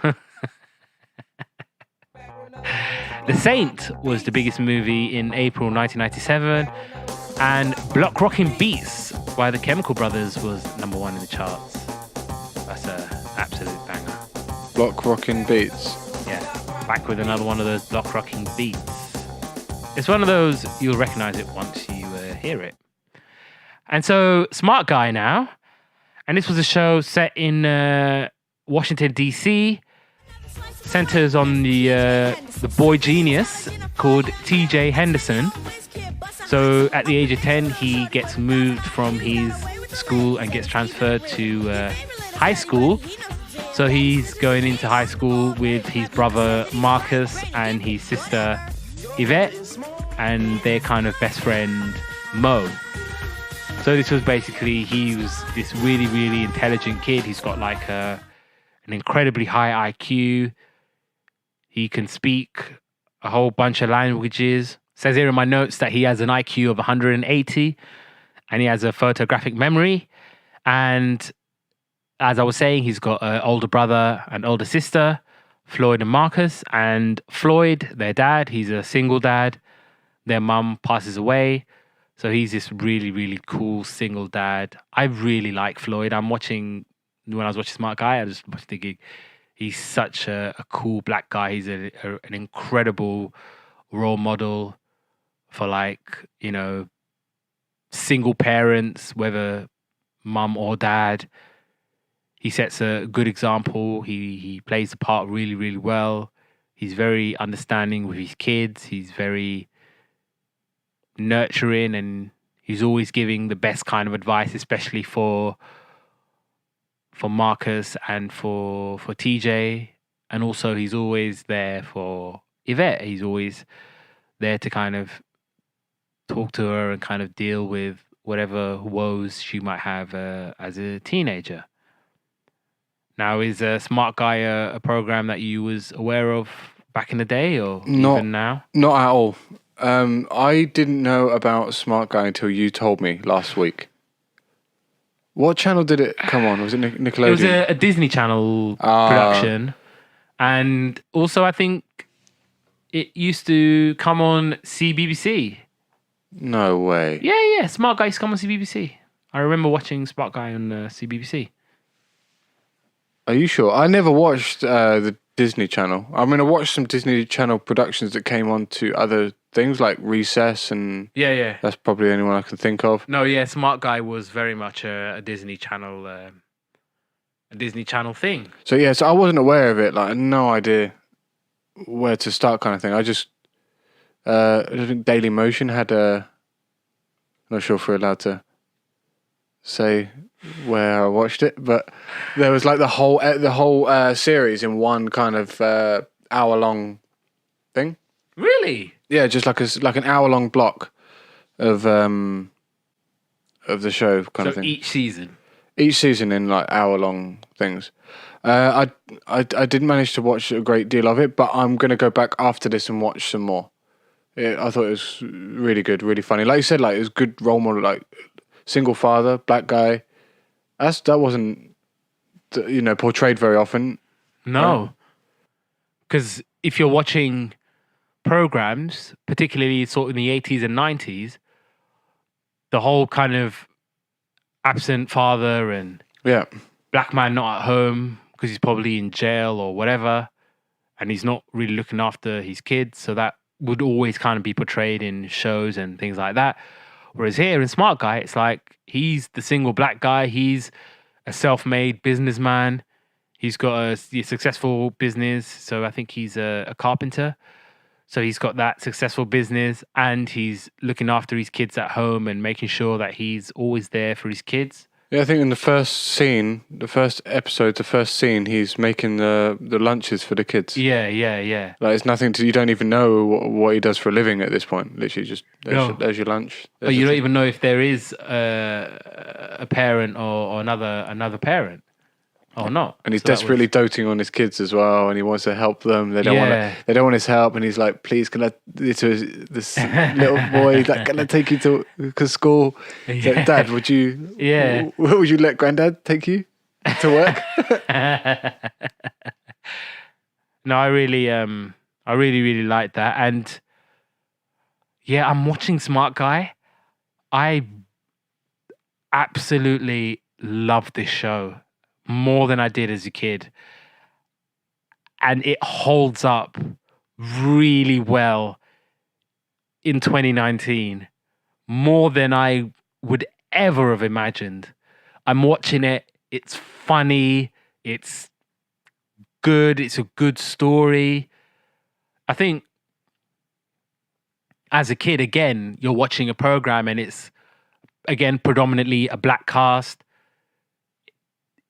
The Saint was the biggest movie in April 1997. And Block Rockin' Beats by the Chemical Brothers was number 1 in the charts. That's an absolute banger. Block Rockin' Beats. Yeah, back with another one of those block rocking beats. It's one of those, you'll recognize it once you hear it. And so, Smart Guy now. And this was a show set in Washington, D.C. Centers on the boy genius called T.J. Henderson. So at the age of 10, he gets moved from his school and gets transferred to high school. So he's going into high school with his brother Marcus and his sister Yvette and their kind of best friend Mo. So this was basically, he was this really, really intelligent kid. He's got like an incredibly high IQ. He can speak a whole bunch of languages. Says here in my notes that he has an IQ of 180 and he has a photographic memory. And as I was saying, he's got an older brother and older sister, Floyd and Marcus. And Floyd, their dad, he's a single dad. Their mum passes away. So he's this really, really cool single dad. I really like Floyd. When I was watching Smart Guy, I just was thinking, he's such a cool black guy. He's an incredible role model for single parents, whether mum or dad. He sets a good example. He plays the part really, really well. He's very understanding with his kids. He's very nurturing and he's always giving the best kind of advice, especially for Marcus and for TJ. And also he's always there for Yvette. He's always there to kind of talk to her and kind of deal with whatever woes she might have as a teenager. Now, is Smart Guy a program that you was aware of back in the day or even now? Not at all. I didn't know about Smart Guy until you told me last week. What channel did it come on? Was it Nickelodeon? It was a Disney Channel production. And also, I think it used to come on CBBC. No way. Yeah. Smart Guy used to come on CBBC. I remember watching Smart Guy on CBBC. Are you sure? I never watched the Disney Channel. I mean, I watched some Disney Channel productions that came on to other things like Recess and... Yeah. That's probably the only one I can think of. No, yeah, Smart Guy was very much a Disney Channel thing. So I wasn't aware of it. Like, I had no idea where to start kind of thing. I just... I think Daily Motion had a... I'm not sure if we're allowed to say where I watched it, but there was like the whole series in one kind of hour-long thing. Really? Yeah, just like an hour-long block of the show kind of thing. Each season in like hour-long things. I didn't manage to watch a great deal of it, but I'm going to go back after this and watch some more. I thought it was really good, really funny. Like you said, like it was good role model, like single father, black guy. That wasn't portrayed very often. No, because if you're watching programs, particularly sort of in the 80s and 90s, the whole kind of absent father and black man not at home because he's probably in jail or whatever, and he's not really looking after his kids, so that would always kind of be portrayed in shows and things like that. Whereas here in Smart Guy, it's like he's the single black guy. He's a self-made businessman. He's got a successful business. So I think he's a carpenter. So he's got that successful business and he's looking after his kids at home and making sure that he's always there for his kids. Yeah, I think in the first scene, he's making the lunches for the kids. Yeah. Like it's nothing to, you don't even know what he does for a living at this point. Literally just, there's your lunch. But you don't even know if there is a parent or another parent or not. And he's desperately doting on his kids as well, and he wants to help them. They don't want his help, and he's like, "Please, can I?" This little boy, like, "Can I take you to school?" He's like, "Dad, would you? Would you let Granddad take you to work?" No, I really like that, and I'm watching Smart Guy. I absolutely love this show more than I did as a kid. And it holds up really well in 2019, more than I would ever have imagined. I'm watching it. It's funny. It's good. It's a good story. I think as a kid, again, you're watching a program and it's, again, predominantly a black cast.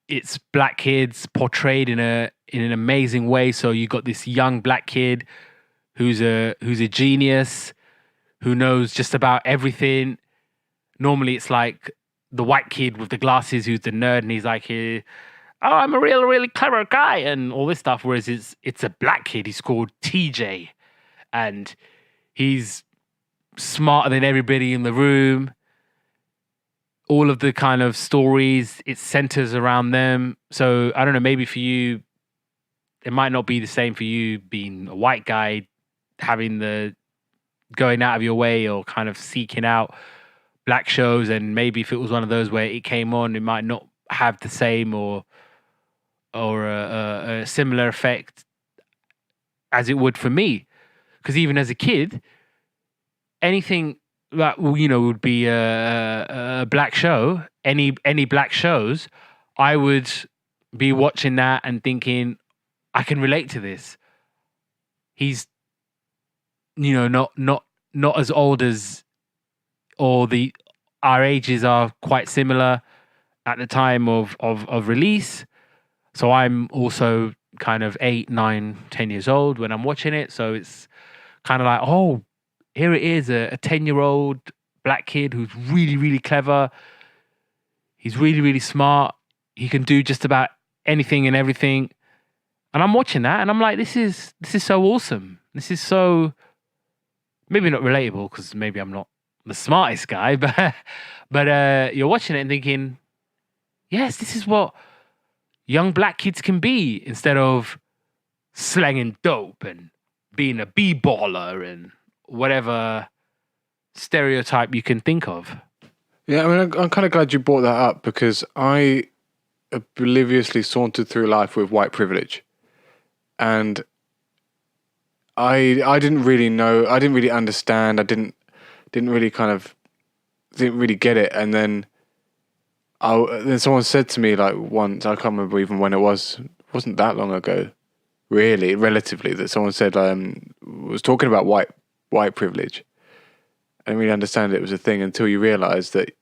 It's black kids portrayed in an amazing way. So you got this young black kid who's a genius, who knows just about everything. Normally it's like the white kid with the glasses who's the nerd, and he's like, oh, I'm a really clever guy and all this stuff. Whereas it's a black kid. He's called TJ, and he's smarter than everybody in the room. All of the kind of stories, it centers around them. So I don't know, maybe for you, it might not be the same for you being a white guy, having the going out of your way or kind of seeking out black shows. And maybe if it was one of those where it came on, it might not have the same or a similar effect as it would for me. Because even as a kid, anything that, you know, would be a black show, any black shows, I would be watching that and thinking, I can relate to this. He's, you know, not as old as, or our ages are quite similar at the time of release. So I'm also kind of 8, 9, 10 years old when I'm watching it. So it's kind of like, oh, here it is, a 10-year-old black kid who's really clever. He's really smart. He can do just about anything and everything. And I'm watching that and I'm like, this is so awesome. This is so, maybe not relatable because maybe I'm not the smartest guy, but you're watching it and thinking, yes, this is what young black kids can be, instead of slanging dope and being a b-baller and whatever stereotype you can think of. Yeah, I mean, I'm kind of glad you brought that up, because I obliviously sauntered through life with white privilege. And I didn't really know, I didn't really understand, I didn't really get it. And then someone said to me, like, once, I can't remember even when it wasn't that long ago, really, relatively, that someone said, was talking about white privilege. I didn't really understand it was a thing until you realise that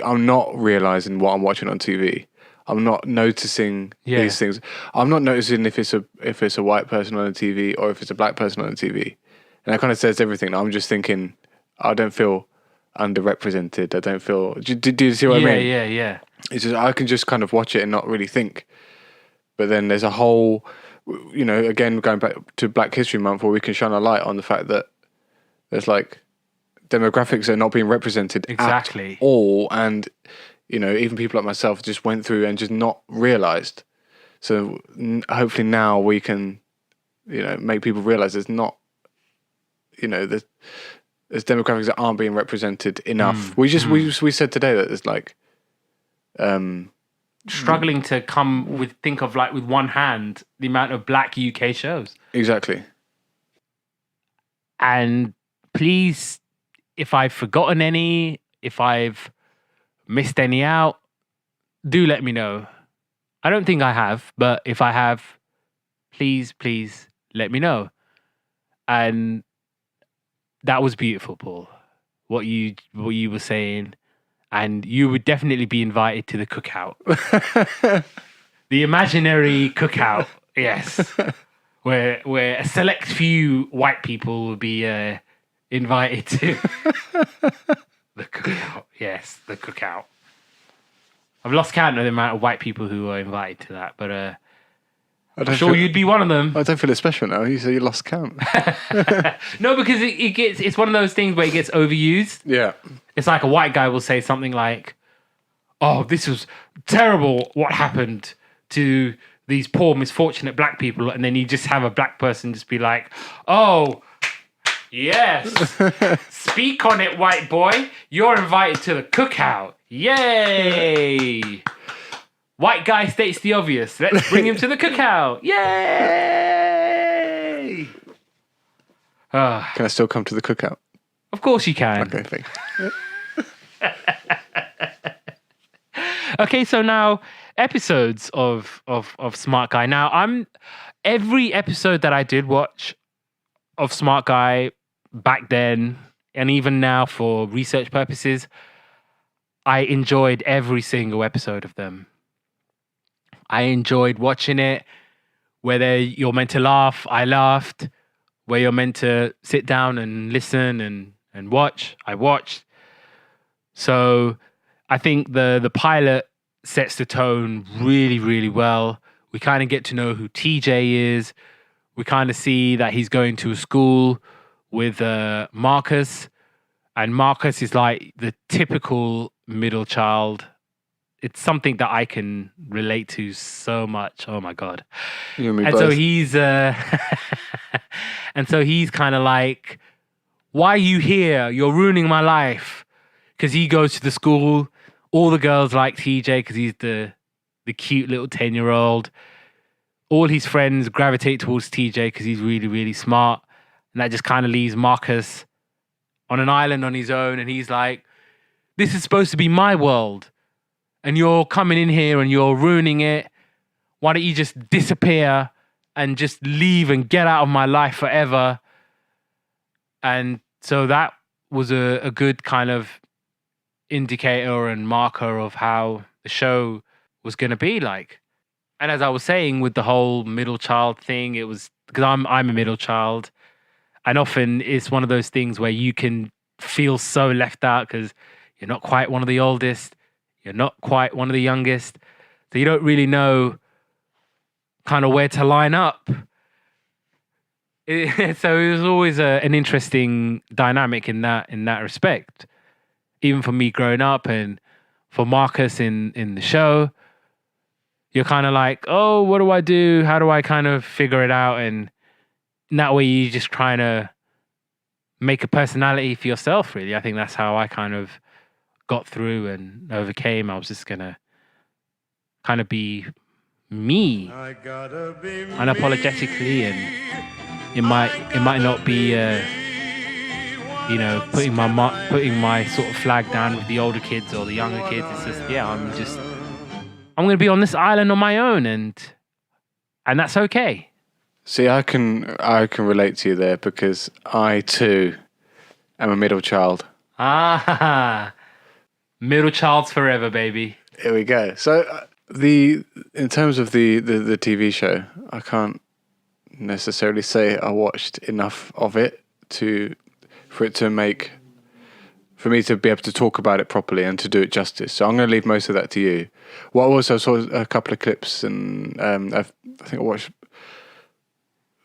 I'm not realising what I'm watching on TV. I'm not noticing these things. I'm not noticing if it's a white person on the TV or if it's a black person on the TV. And that kind of says everything. I'm just thinking, I don't feel underrepresented. I don't feel... Do you see what I mean? Yeah. It's just, I can just kind of watch it and not really think. But then there's a whole... You know, again, going back to Black History Month, where we can shine a light on the fact that there's like demographics are not being represented at all, and you know, even people like myself just went through and just not realised. So hopefully now we can, you know, make people realise there's not, you know, there's demographics that aren't being represented enough. We said today that there's like struggling to think of with one hand the amount of black UK shows. Exactly. And please, if I've forgotten any, if I've missed any out, do let me know. I don't think I have, but if I have, please let me know. And that was beautiful, Paul, what you were saying. And you would definitely be invited to the cookout. The imaginary cookout, yes. Where a select few white people will be invited to the cookout. Yes, the cookout. I've lost count of the amount of white people who are invited to that, but I'm sure you'd be one of them. I don't feel it's special now. You say you lost count. No, because it's one of those things where it gets overused. Yeah. It's like a white guy will say something like, oh, this was terrible what happened to these poor, misfortunate black people. And then you just have a black person just be like, oh, Yes. Speak on it, white boy. You're invited to the cookout. Yay. White guy states the obvious. Let's bring him to the cookout. Yay. Can I still come to the cookout? Of course you can. Okay, thanks. Okay, so now episodes of Smart Guy. Now every episode that I did watch of Smart Guy back then and even now for research purposes, I enjoyed every single episode of them. I enjoyed watching it. Whether you're meant to laugh, I laughed. Where you're meant to sit down and listen and watch, I watched. So I think the pilot sets the tone really, really well. We kind of get to know who TJ is. We kind of see that he's going to a school with Marcus. And Marcus is like the typical middle child. It's something that I can relate to so much. Oh my God. You and me And both. so he's and so he's kind of like, why are you here? You're ruining my life. Because he goes to the school. All the girls like TJ because he's the cute little 10-year-old. All his friends gravitate towards TJ because he's really, really smart. And that just kind of leaves Marcus on an island on his own. And he's like, this is supposed to be my world. And you're coming in here and you're ruining it. Why don't you just disappear and just leave and get out of my life forever? And so that was a good kind of indicator and marker of how the show was going to be like. And as I was saying with the whole middle child thing, it was because I'm a middle child. And often it's one of those things where you can feel so left out because you're not quite one of the oldest. You're not quite one of the youngest. So you don't really know kind of where to line up. So it was always an interesting dynamic in that respect. Even for me growing up and for Marcus in the show, you're kind of like, oh, what do I do? How do I kind of figure it out? And in that way, you just trying to make a personality for yourself, really. I think that's how I kind of got through and overcame. I was just going to kind of be me unapologetically, and it might not be putting my sort of flag down with the older kids or the younger kids. It's just I'm going to be on this island on my own, and that's okay. See, I can relate to you there because I too am a middle child. Middle child's forever, baby. Here we go. So in terms of the TV show, I can't necessarily say I watched enough of it for me to be able to talk about it properly and to do it justice. So I'm going to leave most of that to you. What I also saw a couple of clips and I think I watched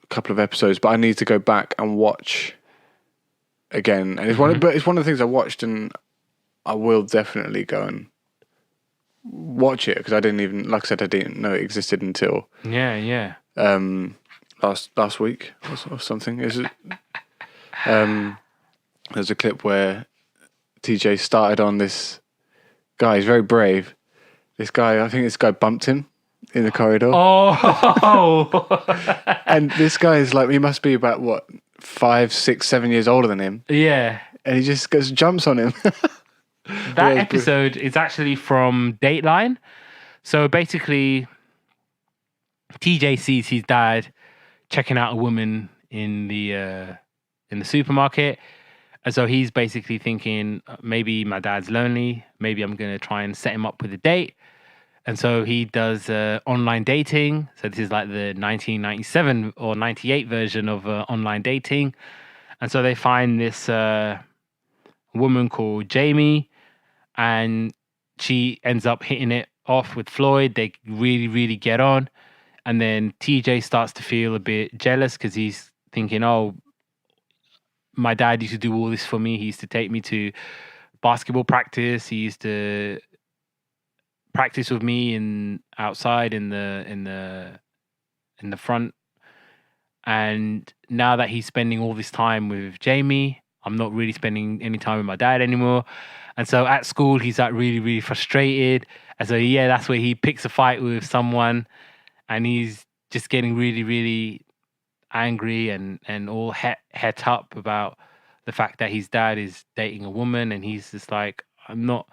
a couple of episodes, but I need to go back and watch again. And it's one of the things I watched, and I will definitely go and watch it because I didn't know it existed until last week or something. There's a clip where TJ started on this guy. He's very brave. This guy, I think this guy bumped him in the corridor. Oh. And this guy is like, he must be about 5, 6, 7 years older than him. Yeah. And he just jumps on him. That episode is actually from Dateline. So basically, TJ sees his dad checking out a woman in the supermarket. And so he's basically thinking, maybe my dad's lonely. Maybe I'm going to try and set him up with a date. And so he does online dating. So this is like the 1997 or 98 version of online dating. And so they find this woman called Jamie, and she ends up hitting it off with Floyd. They really, really get on. And then TJ starts to feel a bit jealous because he's thinking, oh, my dad used to do all this for me. He used to take me to basketball practice. He used to practice with me outside in the front. And now that he's spending all this time with Jamie, I'm not really spending any time with my dad anymore. And so at school, he's like really, really frustrated. And so, yeah, that's where he picks a fight with someone and he's just getting really, really angry and all het up about the fact that his dad is dating a woman. And he's just like, I'm not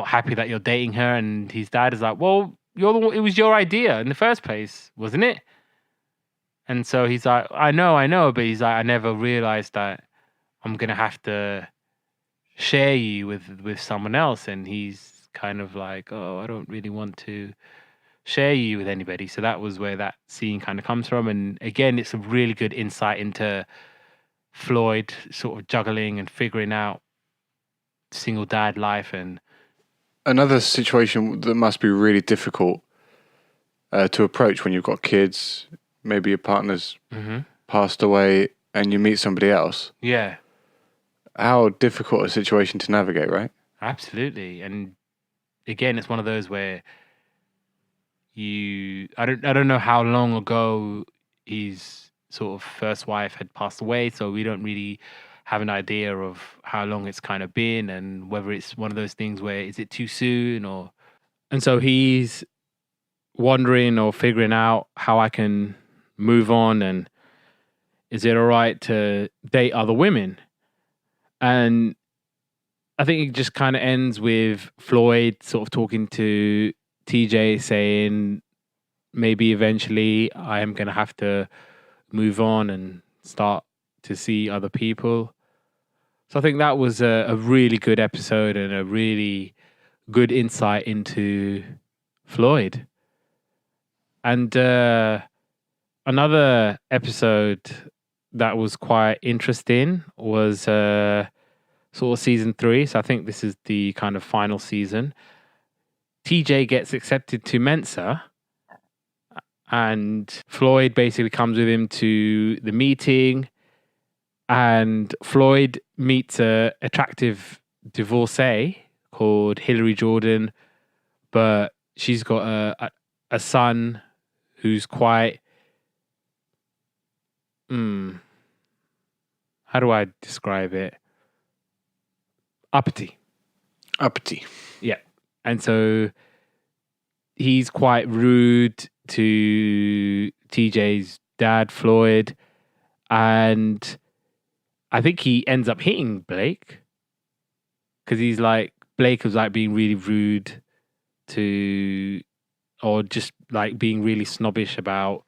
happy that you're dating her. And his dad is like, well, it was your idea in the first place, wasn't it? And so he's like, I know, but he's like, I never realized that I'm gonna have to share you with someone else. And he's kind of like, oh, I don't really want to share you with anybody. So that was where that scene kind of comes from. And again, it's a really good insight into Floyd sort of juggling and figuring out single dad life. And another situation that must be really difficult to approach when you've got kids. Maybe your partner's passed away and you meet somebody else. Yeah. How difficult a situation to navigate, right? Absolutely. And again, it's one of those where I don't know how long ago his sort of first wife had passed away, so we don't really have an idea of how long it's kind of been and whether it's one of those things where is it too soon or. And so he's wondering or figuring out how I can move on and is it all right to date other women? And I think it just kind of ends with Floyd sort of talking to TJ saying maybe eventually I am going to have to move on and start to see other people. So I think that was a really good episode and a really good insight into Floyd. And another episode that was quite interesting was sort of season 3. So I think this is the kind of final season. TJ gets accepted to Mensa and Floyd basically comes with him to the meeting and Floyd meets a attractive divorcee called Hillary Jordan, but she's got a son who's quite how do I describe it? Uppity. Yeah. And so he's quite rude to TJ's dad, Floyd. And I think he ends up hitting Blake. Because he's like, Blake was like being really rude to, or just like being really snobbish about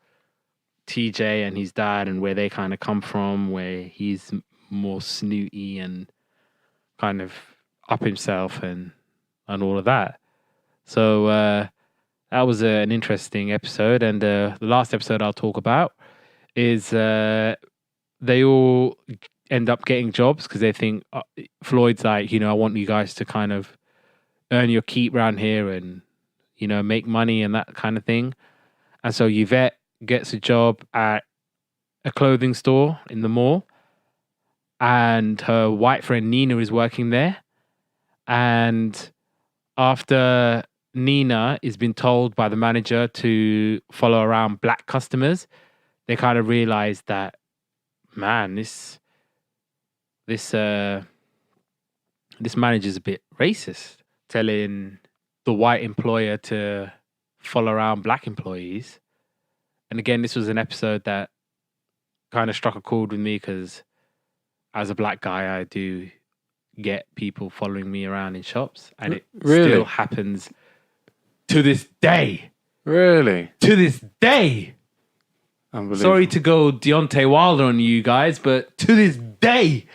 TJ and his dad and where they kind of come from, where he's more snooty and kind of up himself and all of that. So that was an interesting episode. And the last episode I'll talk about is they all end up getting jobs because they think Floyd's like, I want you guys to kind of earn your keep around here and, make money and that kind of thing. And so Yvette gets a job at a clothing store in the mall. And her white friend Nina is working there. And after Nina has been told by the manager to follow around black customers, they kind of realize that, man, this manager's a bit racist, telling the white employer to follow around black employees. And again, this was an episode that kind of struck a chord with me because as a black guy, I do get people following me around in shops, and it still happens to this day. Really? To this day. Sorry to go Deontay Wilder on you guys, but to this day,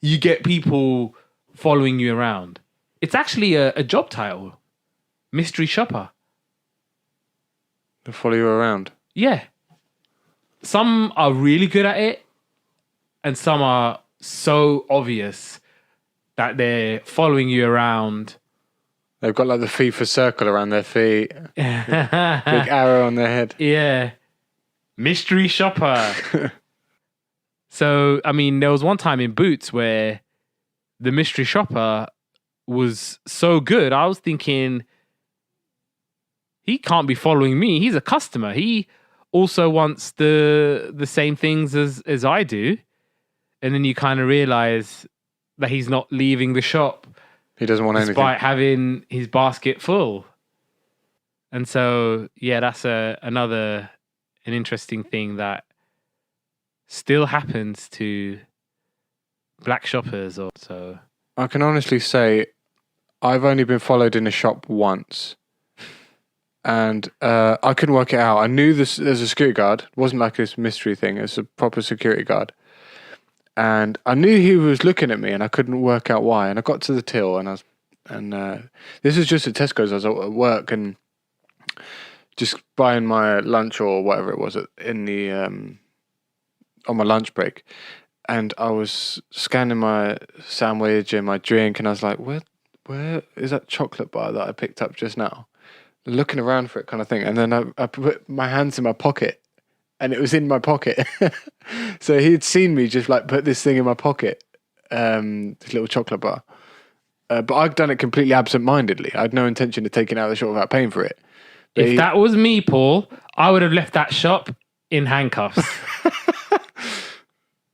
you get people following you around. It's actually a job title. Mystery shopper. To follow you around? Yeah. Some are really good at it, and some are so obvious that they're following you around. They've got like the FIFA circle around their feet. Big arrow on their head. Yeah. Mystery shopper. So, I mean, there was one time in Boots where the mystery shopper was so good. I was thinking, he can't be following me. He's a customer. He also wants the same things as I do, and then you kind of realize that he's not leaving the shop. He doesn't want despite anything. having his basket full. And so, yeah, that's an interesting thing that still happens to black shoppers. Also, I can honestly say I've only been followed in a shop once. And I couldn't work it out. I knew there's a security guard. It wasn't like this mystery thing. It's a proper security guard. And I knew he was looking at me, and I couldn't work out why. And I got to the till, and this was just at Tesco's. I was at work and just buying my lunch or whatever it was in the on my lunch break. And I was scanning my sandwich and my drink, and I was like, where is that chocolate bar that I picked up just now? Looking around for it, kind of thing. And then I put my hands in my pocket, and it was in my pocket. So he'd seen me just like put this thing in my pocket, this little chocolate bar. But I'd done it completely absent-mindedly. I had no intention of taking it out of the shop without paying for it. But if that was me, Paul, I would have left that shop in handcuffs.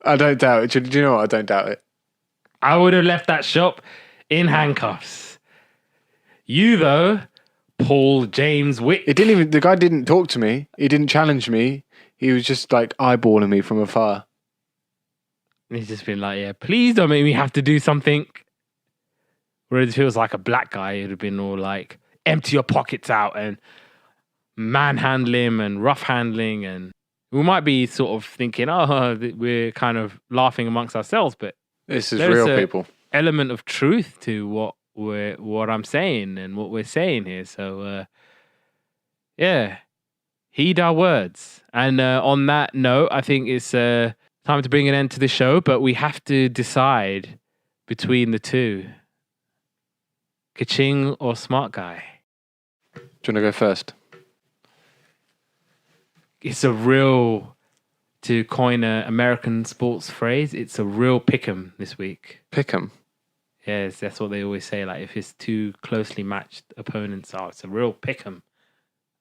I don't doubt it. Do you know what? I don't doubt it. I would have left that shop in handcuffs. You, though, Paul James Wick. The guy didn't talk to me. He didn't challenge me. He was just like eyeballing me from afar. And he's just been like, yeah, please don't make me have to do something. Whereas if it was like a black guy, it would have been all like, empty your pockets out and manhandle him and rough handling. And we might be sort of thinking, oh, we're kind of laughing amongst ourselves, but this is real, people. Element of truth to what I'm saying and what we're saying here. So, yeah, heed our words. And on that note, I think it's time to bring an end to the show, but we have to decide between the two. Kerching or Smart Guy? Do you want to go first? It's a real, to coin an American sports phrase, it's a real pick'em this week. Pick'em? Yes, that's what they always say. Like, if it's two closely matched opponents, it's a real pick'em.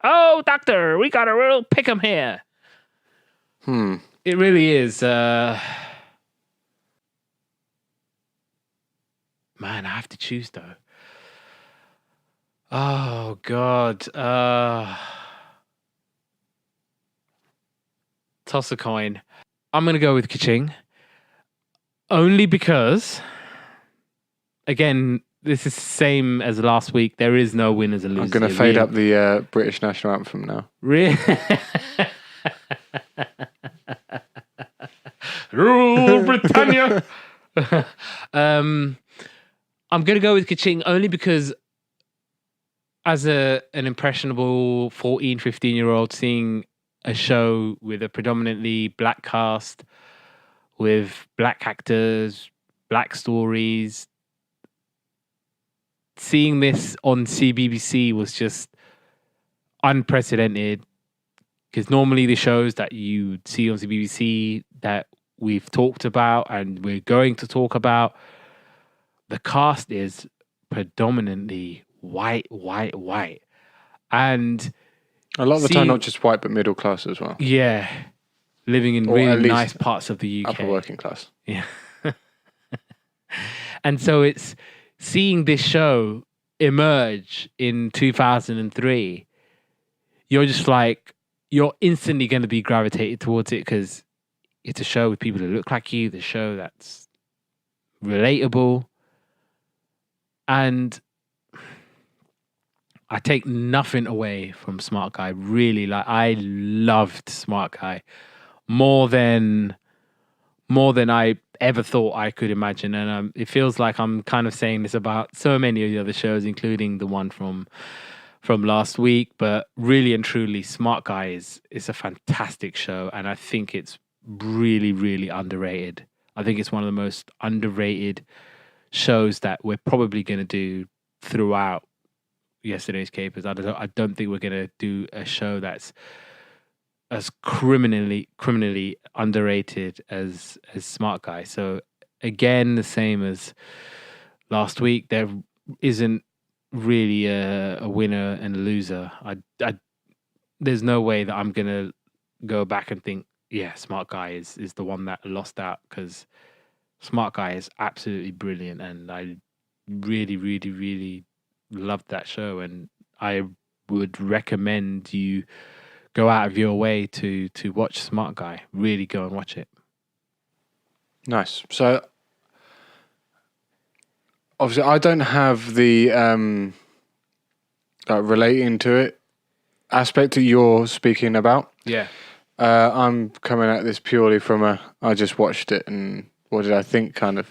Oh, doctor, we got a real pick'em here. It really is. Man, I have to choose, though. Oh, God. Toss a coin. I'm going to go with Kerching. Only because, again, this is the same as last week. There is no winners and losers. I'm going to fade up the British national anthem now. Really? Rule Britannia! I'm going to go with Kerching only because as an impressionable 14, 15-year-old seeing a show with a predominantly black cast, with black actors, black stories, seeing this on CBBC was just unprecedented, because normally the shows that you see on CBBC that we've talked about and we're going to talk about, the cast is predominantly white. And a lot of the time, not just white, but middle class as well. Yeah. Living in really nice parts of the UK. Upper working class. Yeah. And so it's seeing this show emerge in 2003. You're just like, you're instantly going to be gravitated towards it because it's a show with people who look like you, the show that's relatable. And I take nothing away from Smart Guy. Really, like, I loved Smart Guy more than I ever thought I could imagine. And it feels like I'm kind of saying this about so many of the other shows, including the one from last week. But really and truly, Smart Guy is a fantastic show, and I think it's really, really underrated. I think it's one of the most underrated shows that we're probably going to do throughout Yesterday's Capers. I don't think we're going to do a show that's as criminally underrated as Smart Guy. So again, the same as last week, there isn't really a winner and a loser. There's no way that I'm going to go back and think, yeah, Smart Guy is the one that lost out, because Smart Guy is absolutely brilliant, and I really, really, really loved that show, and I would recommend you go out of your way to watch Smart Guy. Really go and watch it. Nice. So obviously I don't have the relating to it aspect that you're speaking about. Yeah. I'm coming at this purely from I just watched it and what did I think kind of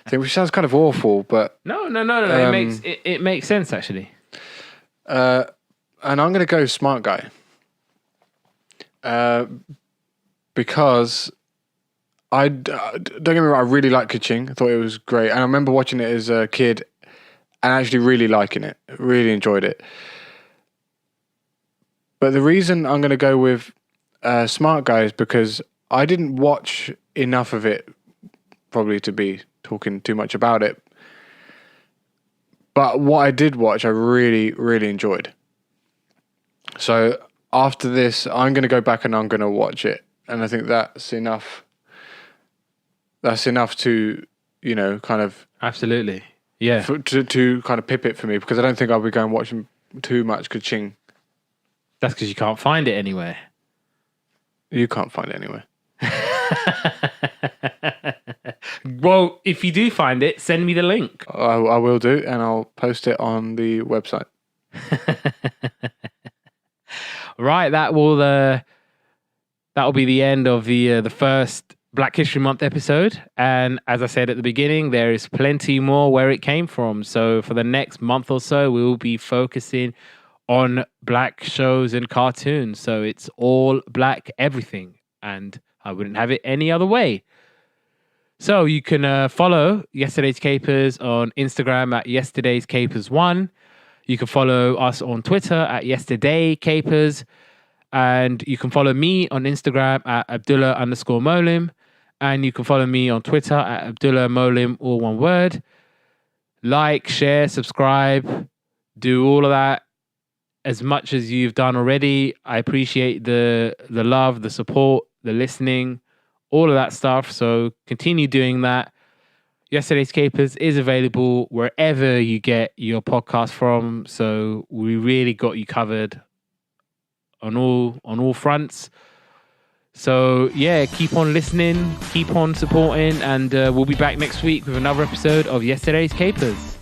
thing, which sounds kind of awful, but No. It makes sense actually. and I'm going to go Smart Guy because don't get me wrong, I really like Kerching. I thought it was great, and I remember watching it as a kid and actually really liking it. Really enjoyed it. But the reason I'm going to go with Smart Guy is because I didn't watch enough of it, probably to be talking too much about it. But what I did watch, I really, really enjoyed. So after this, I'm going to go back and I'm going to watch it. And I think that's enough. That's enough to, kind of... Absolutely. Yeah. To kind of pip it for me, because I don't think I'll be going watching too much Kerching. That's because you can't find it anywhere. You can't find it anywhere. Well, if you do find it, send me the link. I will do, and I'll post it on the website. Right, that will be the end of the first Black History Month episode. And as I said at the beginning, there is plenty more where it came from. So for the next month or so, we will be focusing on black shows and cartoons. So it's all black everything, and I wouldn't have it any other way. So you can follow Yesterday's Capers on Instagram at Yesterday's Capers1. You can follow us on Twitter at Yesterday Capers. And you can follow me on Instagram at Abdullah_Moallim. And you can follow me on Twitter at Abdullah Moallim, all one word. Like, share, subscribe, do all of that as much as you've done already. I appreciate the love, the support, the listening, all of that stuff. So continue doing that. Yesterday's Capers is available wherever you get your podcast from. So we really got you covered on all fronts. So yeah, keep on listening, keep on supporting, and we'll be back next week with another episode of Yesterday's Capers.